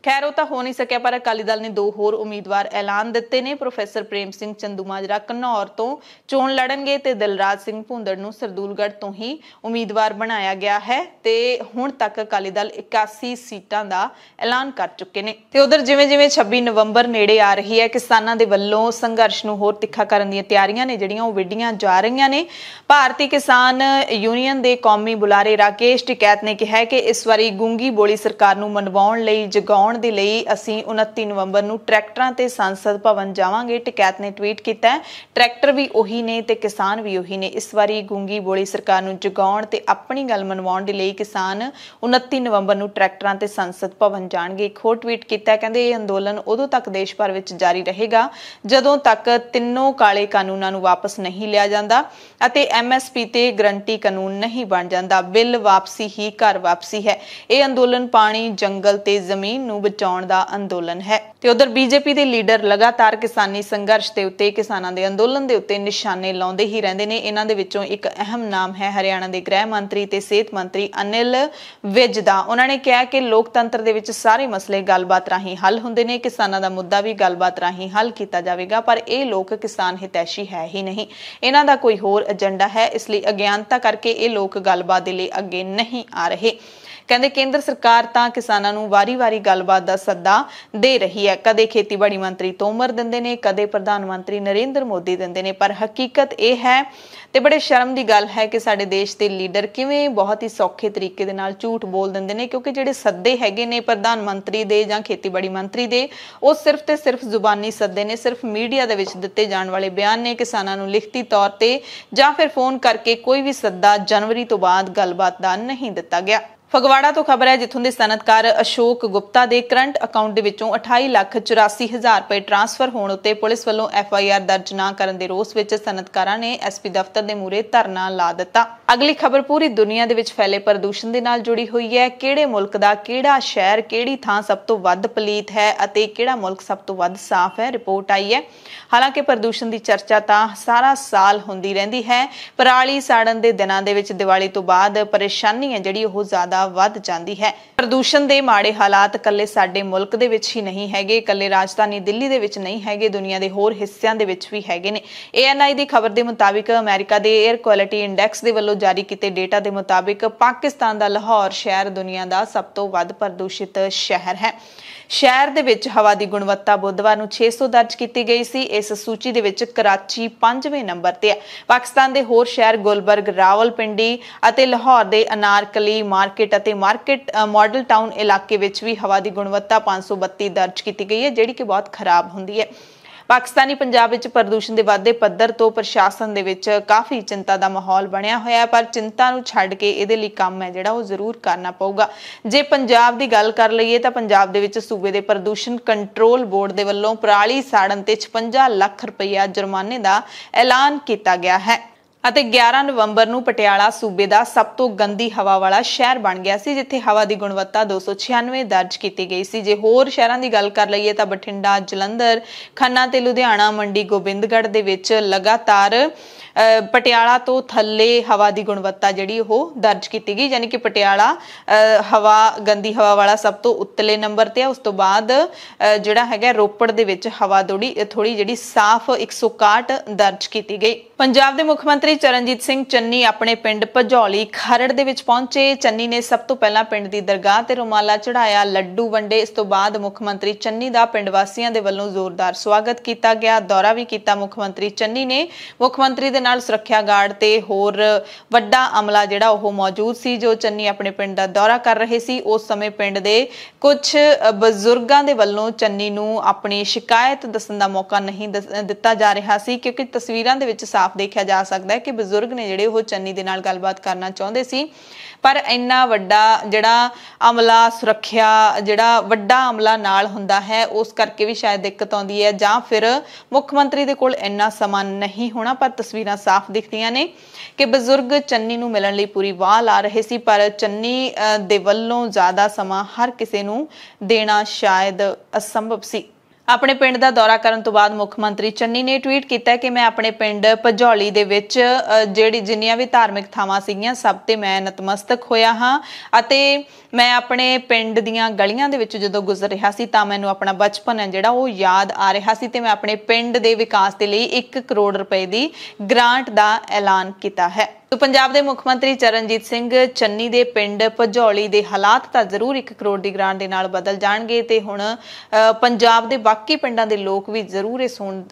ਖੈਰ ਉਹ ਤਾਂ ਹੋ ਨਹੀਂ ਸਕਿਆ, ਪਰ ਅਕਾਲੀ ਦਲ ਨੇ 2 ਹੋਰ ਉਮੀਦਵਾਰ ਐਲਾਨ ਦਿੱਤੇ ਨੇ। ਪ੍ਰੋਫੈਸਰ ਪ੍ਰੇਮ ਸਿੰਘ ਚੰਦੂਮਾਜਰਾ ਘਨੌਰ ਤੋਂ ਚੋਣ ਲੜਨਗੇ ਤੇ ਦਿਲਰਾਜ ਸਿੰਘ ਭੁੰਦੜ ਨੂੰ ਸਰਦੂਲਗੜ੍ਹ ਤੋਂ ਹੀ ਉਮੀਦਵਾਰ ਬਣਾਇਆ ਗਿਆ ਹੈ ਤੇ ਹੁਣ ਤੱਕ ਅਕਾਲੀ ਦਲ 81 ਸੀਟਾਂ ਦਾ ਐਲਾਨ ਕਰ ਚੁੱਕੇ ਨੇ। ਤੇ ਉਧਰ ਜਿਵੇਂ-ਜਿਵੇਂ 26 ਨਵੰਬਰ ਨੇੜੇ ਆ ਰਹੀ ਹੈ, ਕਿਸਾਨਾਂ ਦੇ ਵੱਲੋਂ ਸੰਘਰਸ਼ ਨੂੰ ਹੋਰ ਤਿੱਖਾ ਕਰਨ ਦੀਆਂ ਤਿਆਰੀਆਂ ਨੇ ਜਿਹੜੀਆਂ ਉਹ ਵਿੱਢੀਆਂ ਜਾ ਰਹੀਆਂ ਨੇ। ਭਾਰਤੀ ਕਿਸਾਨ ਯੂਨੀਅਨ ਦੇ ਕੌਮੀ ਬੁਲਾਰੇ ਰਾਕੇਸ਼ ਟਿਕੈਤ ਨੇ ਕਿਹਾ ਕਿ ਇਸ ਵਾਰੀ ਗੂੰਗੀ ਬੋਲੀ ਸਰਕਾਰ ਨੂੰ ਮਨਵਾਉਣ ਲਈ ਜਗਾਉਣ ਦੇ ਲਈ ਅਸੀਂ 29 ਨਵੰਬਰ ਨੂੰ ਟਰੈਕਟਰਾਂ ਤੇ ਸੰਸਦ ਭਵਨ ਜਾਵਾਂਗੇ। ਟਿਕੈਤ ਨੇ ਟਵੀਟ ਕੀਤਾ ਹੈ, ਟਰੈਕਟਰ ਵੀ ਉਹੀ ਨੇ ਤੇ ਕਿਸਾਨ ਵੀ ਉਹੀ ਨੇ। ਇਸ ਵਾਰੀ ਗੂੰਗੀ ਬੋਲੀ ਸਰਕਾਰ ਨੂੰ ਜਗਾਉਣ ਤੇ ਆਪਣੀ ਗੱਲ ਮਨਵਾਉਣ ਦੇ ਲਈ ਕਿਸਾਨ 29 ਨਵੰਬਰ ਨੂੰ ਟਰੈਕਟਰਾਂ ਤੇ ਸੰਸਦ ਭਵਨ ਜਾਣਗੇ। ਇੱਕ ਹੋਰ ਟਵੀਟ ਕੀਤਾ, ਕਹਿੰਦੇ ਇਹ ਅੰਦੋਲਨ ਉਦੋਂ ਤੱਕ ਦੇਸ਼ ਭਰ ਵਿੱਚ ਜਾਰੀ ਰਹੇਗਾ ਜਦੋਂ ਤੱਕ ਤਿੰਨੋਂ ਕਾਲੇ ਕਾਨੂੰਨਾਂ ਨੂੰ ਵਾਪਸ ਨਹੀਂ ਲਿਆ ਜਾਂਦਾ ਅਤੇ MSP ਤੇ ਗਰੰਟੀ ਕਾਨੂੰਨ ਨਹੀਂ ਬਣ ਜਾਂਦਾ। ਬਿੱਲ ਵਾਪਸੀ ਹੀ ਘਰ ਵਾਪਸੀ ਹੈ। ਇਹ ਅੰਦੋਲਨ ਪਾਣੀ, ਜੰਗਲ ਤੇ ਜ਼ਮੀਨ ਨੂੰ ਬਚਾਉਣ ਦਾ ਅੰਦੋਲਨ ਹੈ। ਤੇ ਉਧਰ ਬੀਜੇਪੀ ਦੇ ਲੀਡਰ ਲਗਾਤਾਰ ਕਿਸਾਨੀ ਸੰਘਰਸ਼ ਦੇ ਉੱਤੇ, ਕਿਸਾਨਾਂ ਦੇ ਅੰਦੋਲਨ ਦੇ ਉੱਤੇ ਨਿਸ਼ਾਨੇ ਲਾਉਂਦੇ ਹੀ ਰਹਿੰਦੇ ਨੇ। ਇਹਨਾਂ ਦੇ ਵਿੱਚੋਂ ਇੱਕ ਅਹਿਮ ਨਾਮ ਹੈ ਹਰਿਆਣਾ ਦੇ ਗ੍ਰਹਿ ਮੰਤਰੀ ਤੇ ਸਿਹਤ ਮੰਤਰੀ ਅਨਿਲ ਵਿਜ ਦਾ। ਉਹਨਾਂ ਨੇ ਕਿਹਾ ਕਿ ਲੋਕਤੰਤਰ ਦੇ ਵਿੱਚ ਸਾਰੇ ਮਸਲੇ ਗੱਲਬਾਤ ਰਾਹੀਂ ਹੱਲ ਹੁੰਦੇ ਨੇ, ਕਿਸਾਨਾਂ ਦਾ ਮੁੱਦਾ ਵੀ ਗੱਲਬਾਤ ਰਾਹੀਂ ਹੱਲ ਕੀਤਾ ਜਾਵੇਗਾ, ਪਰ ਇਹ ਲੋਕ ਕਿਸਾਨ ਹਿਤੈਸ਼ੀ ਹੈ ਹੀ ਨਹੀਂ, ਇਹਨਾਂ ਦਾ ਕੋਈ ਹੋਰ ਏਜੰਡਾ ਹੈ, ਇਸ ਲਈ ਅਗਿਆਨਤਾ ਕਰਕੇ ਇਹ ਲੋਕ ਗੱਲਬਾਤ ਦੇ ਲਈ ਅੱਗੇ ਨਹੀਂ ਆ ਰਹੇ। ਕਹਿੰਦੇ ਕੇਂਦਰ ਸਰਕਾਰ ਤਾਂ ਕਿਸਾਨਾਂ ਨੂੰ ਵਾਰੀ-ਵਾਰੀ ਗੱਲਬਾਤ ਦਾ ਸੱਦਾ ਦੇ ਰਹੀ ਹੈ। ਕਦੇ ਖੇਤੀਬਾੜੀ ਮੰਤਰੀ ਤੋਮਰ ਦਿੰਦੇ ਨੇ, ਕਦੇ ਪ੍ਰਧਾਨ ਮੰਤਰੀ ਨਰਿੰਦਰ ਮੋਦੀ ਦਿੰਦੇ ਨੇ, ਪਰ ਹਕੀਕਤ ਇਹ ਹੈ ਤੇ ਬੜੇ ਸ਼ਰਮ ਦੀ ਗੱਲ ਹੈ ਕਿ ਸਾਡੇ ਦੇਸ਼ ਦੇ ਲੀਡਰ ਕਿਵੇਂ ਬਹੁਤ ਹੀ ਸੌਖੇ ਤਰੀਕੇ ਦੇ ਨਾਲ ਝੂਠ ਬੋਲ ਦਿੰਦੇ ਨੇ, ਕਿਉਂਕਿ ਜਿਹੜੇ ਸੱਦੇ ਹੈਗੇ ਨੇ ਪ੍ਰਧਾਨ ਮੰਤਰੀ ਦੇ ਜਾਂ ਖੇਤੀਬਾੜੀ ਮੰਤਰੀ ਦੇ, ਉਹ ਸਿਰਫ ਤੇ ਸਿਰਫ ਜ਼ੁਬਾਨੀ ਸੱਦੇ ਨੇ, ਸਿਰਫ ਮੀਡੀਆ ਦੇ ਵਿੱਚ ਦਿੱਤੇ ਜਾਣ ਵਾਲੇ ਬਿਆਨ ਨੇ। ਕਿਸਾਨਾਂ ਨੂੰ ਲਿਖਤੀ ਤੌਰ ਤੇ ਜਾਂ ਫਿਰ ਫੋਨ ਕਰਕੇ ਕੋਈ ਵੀ ਸੱਦਾ ਜਨਵਰੀ ਤੋਂ ਬਾਅਦ ਗੱਲਬਾਤ ਦਾ ਨਹੀਂ ਦਿੱਤਾ ਗਿਆ। ਫਗਵਾੜਾ ਤੋਂ ਖਬਰ ਹੈ ਜਿੱਥੋਂ ਦੇ ਸਨਅਤਕਾਰ ਅਸ਼ੋਕ ਗੁਪਤਾ ਦੇ ਕਰੰਟ ਅਕਾਊਂਟ ਦੇ ਵਿੱਚੋਂ 28,84,000 ਰੁਪਏ ਟ੍ਰਾਂਸਫਰ ਹੋਣ ਉੱਤੇ ਪੁਲਿਸ ਵੱਲੋਂ FIR ਦਰਜ ਨਾ ਕਰਨ ਦੇ ਰੋਸ ਵਿੱਚ ਸਨਅਤਕਾਰਾਂ ਨੇ SP ਦਫ਼ਤਰ ਦੇ ਮੂਹਰੇ ਧਰਨਾ ਲਾ ਦਿੱਤਾ। ਅਗਲੀ ਖਬਰ ਪੂਰੀ ਦੁਨੀਆ ਦੇ ਵਿੱਚ ਫੈਲੇ ਪ੍ਰਦੂਸ਼ਣ ਦੇ ਨਾਲ ਜੁੜੀ ਹੋਈ ਹੈ। ਕਿਹੜੇ ਮੁਲਕ ਦਾ ਕਿਹੜਾ ਸ਼ਹਿਰ, ਕਿਹੜੀ ਥਾਂ ਸਭ ਤੋਂ ਵੱਧ ਪਲੀਤ ਹੈ ਅਤੇ ਕਿਹੜਾ ਮੁਲਕ ਸਭ ਤੋਂ ਵੱਧ ਸਾਫ਼ ਹੈ, ਰਿਪੋਰਟ ਆਈ ਹੈ। ਹਾਲਾਂਕਿ ਪ੍ਰਦੂਸ਼ਣ ਦੀ ਚਰਚਾ ਤਾਂ ਸਾਰਾ ਸਾਲ ਹੁੰਦੀ ਰਹਿੰਦੀ ਹੈ। ਪਰਾਲੀ ਸਾੜਨ ਦੇ ਦਿਨਾਂ ਦੇ ਵਿੱਚ ਦੀਵਾਲੀ ਤੋਂ ਬਾਅਦ ਪਰੇਸ਼ਾਨੀ ਹੈ ਜਿਹੜੀ ਉਹ ਜ਼ਿਆਦਾ ਵੱਧ ਜਾਂਦੀ ਹੈ। ਪ੍ਰਦੂਸ਼ਣ ਦੇ ਮਾੜੇ ਹਾਲਾਤ ਕੱਲੇ ਸਾਡੇ ਮੁਲਕ ਦੇ ਵਿੱਚ ਹੀ ਨਹੀਂ ਹੈਗੇ, ਕੱਲੇ ਰਾਜਧਾਨੀ ਦਿੱਲੀ ਦੇ ਵਿੱਚ ਨਹੀਂ ਹੈਗੇ, ਦੁਨੀਆ ਦੇ ਹੋਰ ਹਿੱਸਿਆਂ ਦੇ ਵਿੱਚ ਵੀ ਹੈਗੇ ਨੇ। ANI ਦੀ ਖਬਰ ਦੇ ਮੁਤਾਬਿਕ ਅਮਰੀਕਾ ਦੇ 에ਅਰ ਕੁਆਲਿਟੀ ਇੰਡੈਕਸ ਦੇ ਵੱਲੋਂ ਜਾਰੀ ਕੀਤੇ ਡੇਟਾ ਦੇ ਮੁਤਾਬਿਕ ਪਾਕਿਸਤਾਨ ਦਾ ਲਾਹੌਰ ਸ਼ਹਿਰ ਦੁਨੀਆ ਦਾ ਸਭ ਤੋਂ ਵੱਧ ਪ੍ਰਦੂਸ਼ਿਤ ਸ਼ਹਿਰ ਹੈ। ਸ਼ਹਿਰ ਦੇ ਵਿੱਚ ਹਵਾ ਦੀ ਗੁਣਵੱਤਾ ਬੁੱਧਵਾਰ ਨੂੰ 600 ਦਰਜ ਕੀਤੀ ਗਈ ਸੀ। ਇਸ ਸੂਚੀ ਦੇ ਵਿੱਚ ਕਰਾਚੀ 5ਵੇਂ ਨੰਬਰ ਤੇ ਹੈ। ਪਾਕਿਸਤਾਨ ਦੇ ਹੋਰ ਸ਼ਹਿਰ ਗੁਲਬਰਗ, ਰਾਵਲਪਿੰਡੀ ਅਤੇ ਲਾਹੌਰ ਦੇ ਅਨਾਰਕਲੀ ਮਾਰਕੀਟ ਅਤੇ ਮਾਡਲ ਟਾਊਨ ਇਲਾਕੇ ਵਿੱਚ ਵੀ ਹਵਾ ਦੀ ਗੁਣਵੱਤਾ 532 ਦਰਜ ਕੀਤੀ ਗਈ ਹੈ, ਜਿਹੜੀ ਕਿ ਬਹੁਤ ਖਰਾਬ ਹੁੰਦੀ ਹੈ। ਪਾਕਿਸਤਾਨੀ ਪੰਜਾਬ ਵਿੱਚ ਪ੍ਰਦੂਸ਼ਣ ਦੇ ਵਾਧੇ ਪੱਧਰ ਤੋਂ ਪ੍ਰਸ਼ਾਸਨ ਦੇ ਵਿੱਚ ਕਾਫੀ ਚਿੰਤਾ ਦਾ ਮਾਹੌਲ ਬਣਿਆ ਹੋਇਆ ਹੈ, ਪਰ ਚਿੰਤਾ ਨੂੰ ਛੱਡ ਕੇ ਇਹਦੇ ਲਈ ਕੰਮ ਹੈ ਜਿਹੜਾ ਉਹ ਜ਼ਰੂਰ ਕਰਨਾ ਪਊਗਾ। ਜੇ ਪੰਜਾਬ ਦੀ ਗੱਲ ਕਰ ਲਈਏ ਤਾਂ ਪੰਜਾਬ ਦੇ ਵਿੱਚ ਸੂਬੇ ਦੇ ਪ੍ਰਦੂਸ਼ਣ ਕੰਟਰੋਲ ਬੋਰਡ ਦੇ ਵੱਲੋਂ ਪਰਾਲੀ ਸਾੜਨ ਤੇ 56 ਲੱਖ ਰੁਪਇਆ ਜੁਰਮਾਨੇ ਦਾ ਐਲਾਨ ਕੀਤਾ ਗਿਆ ਹੈ ਅਤੇ 11 ਨਵੰਬਰ ਨੂੰ ਪਟਿਆਲਾ ਸੂਬੇ ਦਾ ਸਭ ਤੋਂ ਗੰਦੀ ਹਵਾ ਵਾਲਾ ਸ਼ਹਿਰ ਬਣ ਗਿਆ ਸੀ, ਜਿੱਥੇ ਹਵਾ ਦੀ ਗੁਣਵੱਤਾ 296 ਦਰਜ ਕੀਤੀ ਗਈ ਸੀ। ਜੇ ਹੋਰ ਸ਼ਹਿਰਾਂ ਦੀ ਗੱਲ ਕਰ ਲਈਏ ਤਾਂ ਬਠਿੰਡਾ, ਜਲੰਧਰ, ਖੰਨਾ ਤੇ ਲੁਧਿਆਣਾ, ਮੰਡੀ ਗੋਬਿੰਦਗੜ੍ਹ ਦੇ ਵਿੱਚ ਲਗਾਤਾਰ ਪਟਿਆਲਾ ਤੋਂ ਥੱਲੇ ਹਵਾ ਦੀ ਗੁਣਵੱਤਾ ਜਿਹੜੀ ਉਹ ਦਰਜ ਕੀਤੀ ਗਈ, ਯਾਨੀ ਕਿ ਪਟਿਆਲਾ ਗੰਦੀ ਹਵਾ ਵਾਲਾ ਸਭ ਤੋਂ ਉੱਤਲੇ ਨੰਬਰ ਤੇ ਹੈ। ਉਸ ਤੋਂ ਬਾਅਦ ਜਿਹੜਾ ਹੈਗਾ ਰੋਪੜ ਦੇ ਵਿੱਚ ਹਵਾ ਥੋੜੀ ਜਿਹੜੀ ਸਾਫ਼ 161 ਦਰਜ ਕੀਤੀ ਗਈ। ਪੰਜਾਬ ਦੇ ਮੁੱਖ ਮੰਤਰੀ ਚਰਨਜੀਤ ਸਿੰਘ ਚੰਨੀ ਆਪਣੇ ਪਿੰਡ ਭਜੌਲੀ ਖਰੜ ਦੇ ਵਿੱਚ ਪਹੁੰਚੇ। ਚੰਨੀ ਨੇ ਸਭ ਤੋਂ ਪਹਿਲਾਂ ਪਿੰਡ ਦੀ ਦਰਗਾਹ ਤੇ ਰੁਮਾਲਾ ਚੜਾਇਆ, ਲੱਡੂ ਵੰਡੇ। ਇਸ ਤੋਂ ਬਾਅਦ ਮੁੱਖ ਮੰਤਰੀ ਚੰਨੀ ਦਾ ਪਿੰਡ ਵਾਸੀਆਂ ਦੇ ਵੱਲੋਂ ਜ਼ੋਰਦਾਰ ਸਵਾਗਤ ਕੀਤਾ ਗਿਆ। ਦੌਰਾ ਵੀ ਕੀਤਾ ਮੁੱਖ ਮੰਤਰੀ ਚੰਨੀ ਨੇ। ਮੁੱਖ ਮੰਤਰੀ ਦੇ ਨਾਲ ਸੁਰੱਖਿਆ ਗਾਰਡ ਤੇ ਹੋਰ ਵੱਡਾ ਅਮਲਾ ਜਿਹੜਾ ਉਹ ਮੌਜੂਦ ਸੀ। ਜੋ ਚੰਨੀ ਆਪਣੇ ਪਿੰਡ ਦਾ ਦੌਰਾ ਕਰ ਰਹੇ ਸੀ, ਉਸ ਸਮੇਂ ਪਿੰਡ ਦੇ ਕੁਝ ਬਜ਼ੁਰਗਾਂ ਦੇ ਵੱਲੋਂ ਚੰਨੀ ਨੂੰ ਆਪਣੀ ਸ਼ਿਕਾਇਤ ਦੱਸਣ ਦਾ ਮੌਕਾ ਨਹੀਂ ਦਿੱਤਾ ਜਾ ਰਿਹਾ ਸੀ, ਕਿਉਂਕਿ ਤਸਵੀਰਾਂ ਦੇ ਵਿੱਚ देखा जा सकता है कि बजुर्ग ने जिहड़े ओह चन्नी दे नाल गलबात करना चाहुंदे सी, पर इन्ना वड्डा जिहड़ा अमला सुरक्षा जिहड़ा वड्डा अमला नाल हुंदा है, उस करके भी शायद दिक्कत आउंदी है, जां फिर मुख मंत्री दे कोल इन्ना समा नहीं होना। पर तस्वीरां साफ दिखदियां ने कि बजुर्ग चन्नी नूं मिलण लई पूरी वाह ला रहे सी, पर चन्नी दे वल्लों ज़्यादा समा हर किसी नूं देना शायद असंभव सी। अपने पिंड का दौरा करन तो बाद मुख मंत्री चन्नी ने ट्वीट किया कि मैं अपने पिंड भजौली दे विच जिहड़ी जिन्नियां भी धार्मिक थावां सीगियां सब ते मैं नतमस्तक होया हाँ, अते मैं अपने पिंड दीयां गलियां दे विच जदों गुजर रहा सी तां मैनूं अपना बचपन है जिहड़ा ओह याद आ रहा सी, ते मैं अपने पिंड दे विकास दे लई 1 करोड़ रुपए दी ग्रांट दा ऐलान किया है। तो पंजाब के मुख मंत्री चरणजीत सिंह चन्नी दे पिंड भजौली दे हालात तां जरूर 1 करोड़ की ग्रांट दे नाल बदल जाणगे, ते हुण पंजाब दे बाकी पिंडां दे लोग भी जरूर ये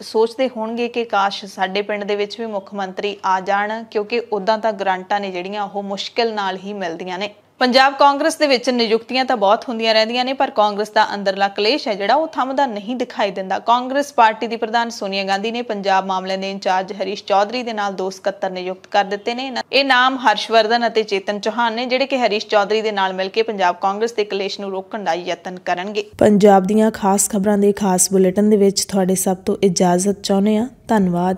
सोचते होणगे कि काश साडे पिंड दे विच भी मुख मंत्री आ जाण, क्योंकि उदां तां ग्रांटां ने जिहड़ियां ओह मुश्किल नाल ही मिलदियां ने। पंजाब कांग्रेस दे विच नियुक्तियां तां बहुत हुंदियां रहिंदियां ने, पर कांग्रेस दा अंदरला कलेश है जिहड़ा ओह थमदा नहीं दिखाई दिंदा। कांग्रेस पार्टी दी प्रधान सोनिया गांधी ने पंजाब मामले दे इंचार्ज हरीश चौधरी दे नाल 2 ਸਕੱਤਰ नियुक्त कर दिते ने। ये नाम हर्षवर्धन अते चेतन चौहान ने, जिहड़े कि हरीश चौधरी दे नाल मिल के पंजाब कांग्रेस दे कलेश नूं रोकण दा यतन करनगे। पंजाब दीयां खास खबरां दे खास बुलेटिन दे विच तुहाडे सब तो इजाजत चाहुंदे हां। धन्नवाद।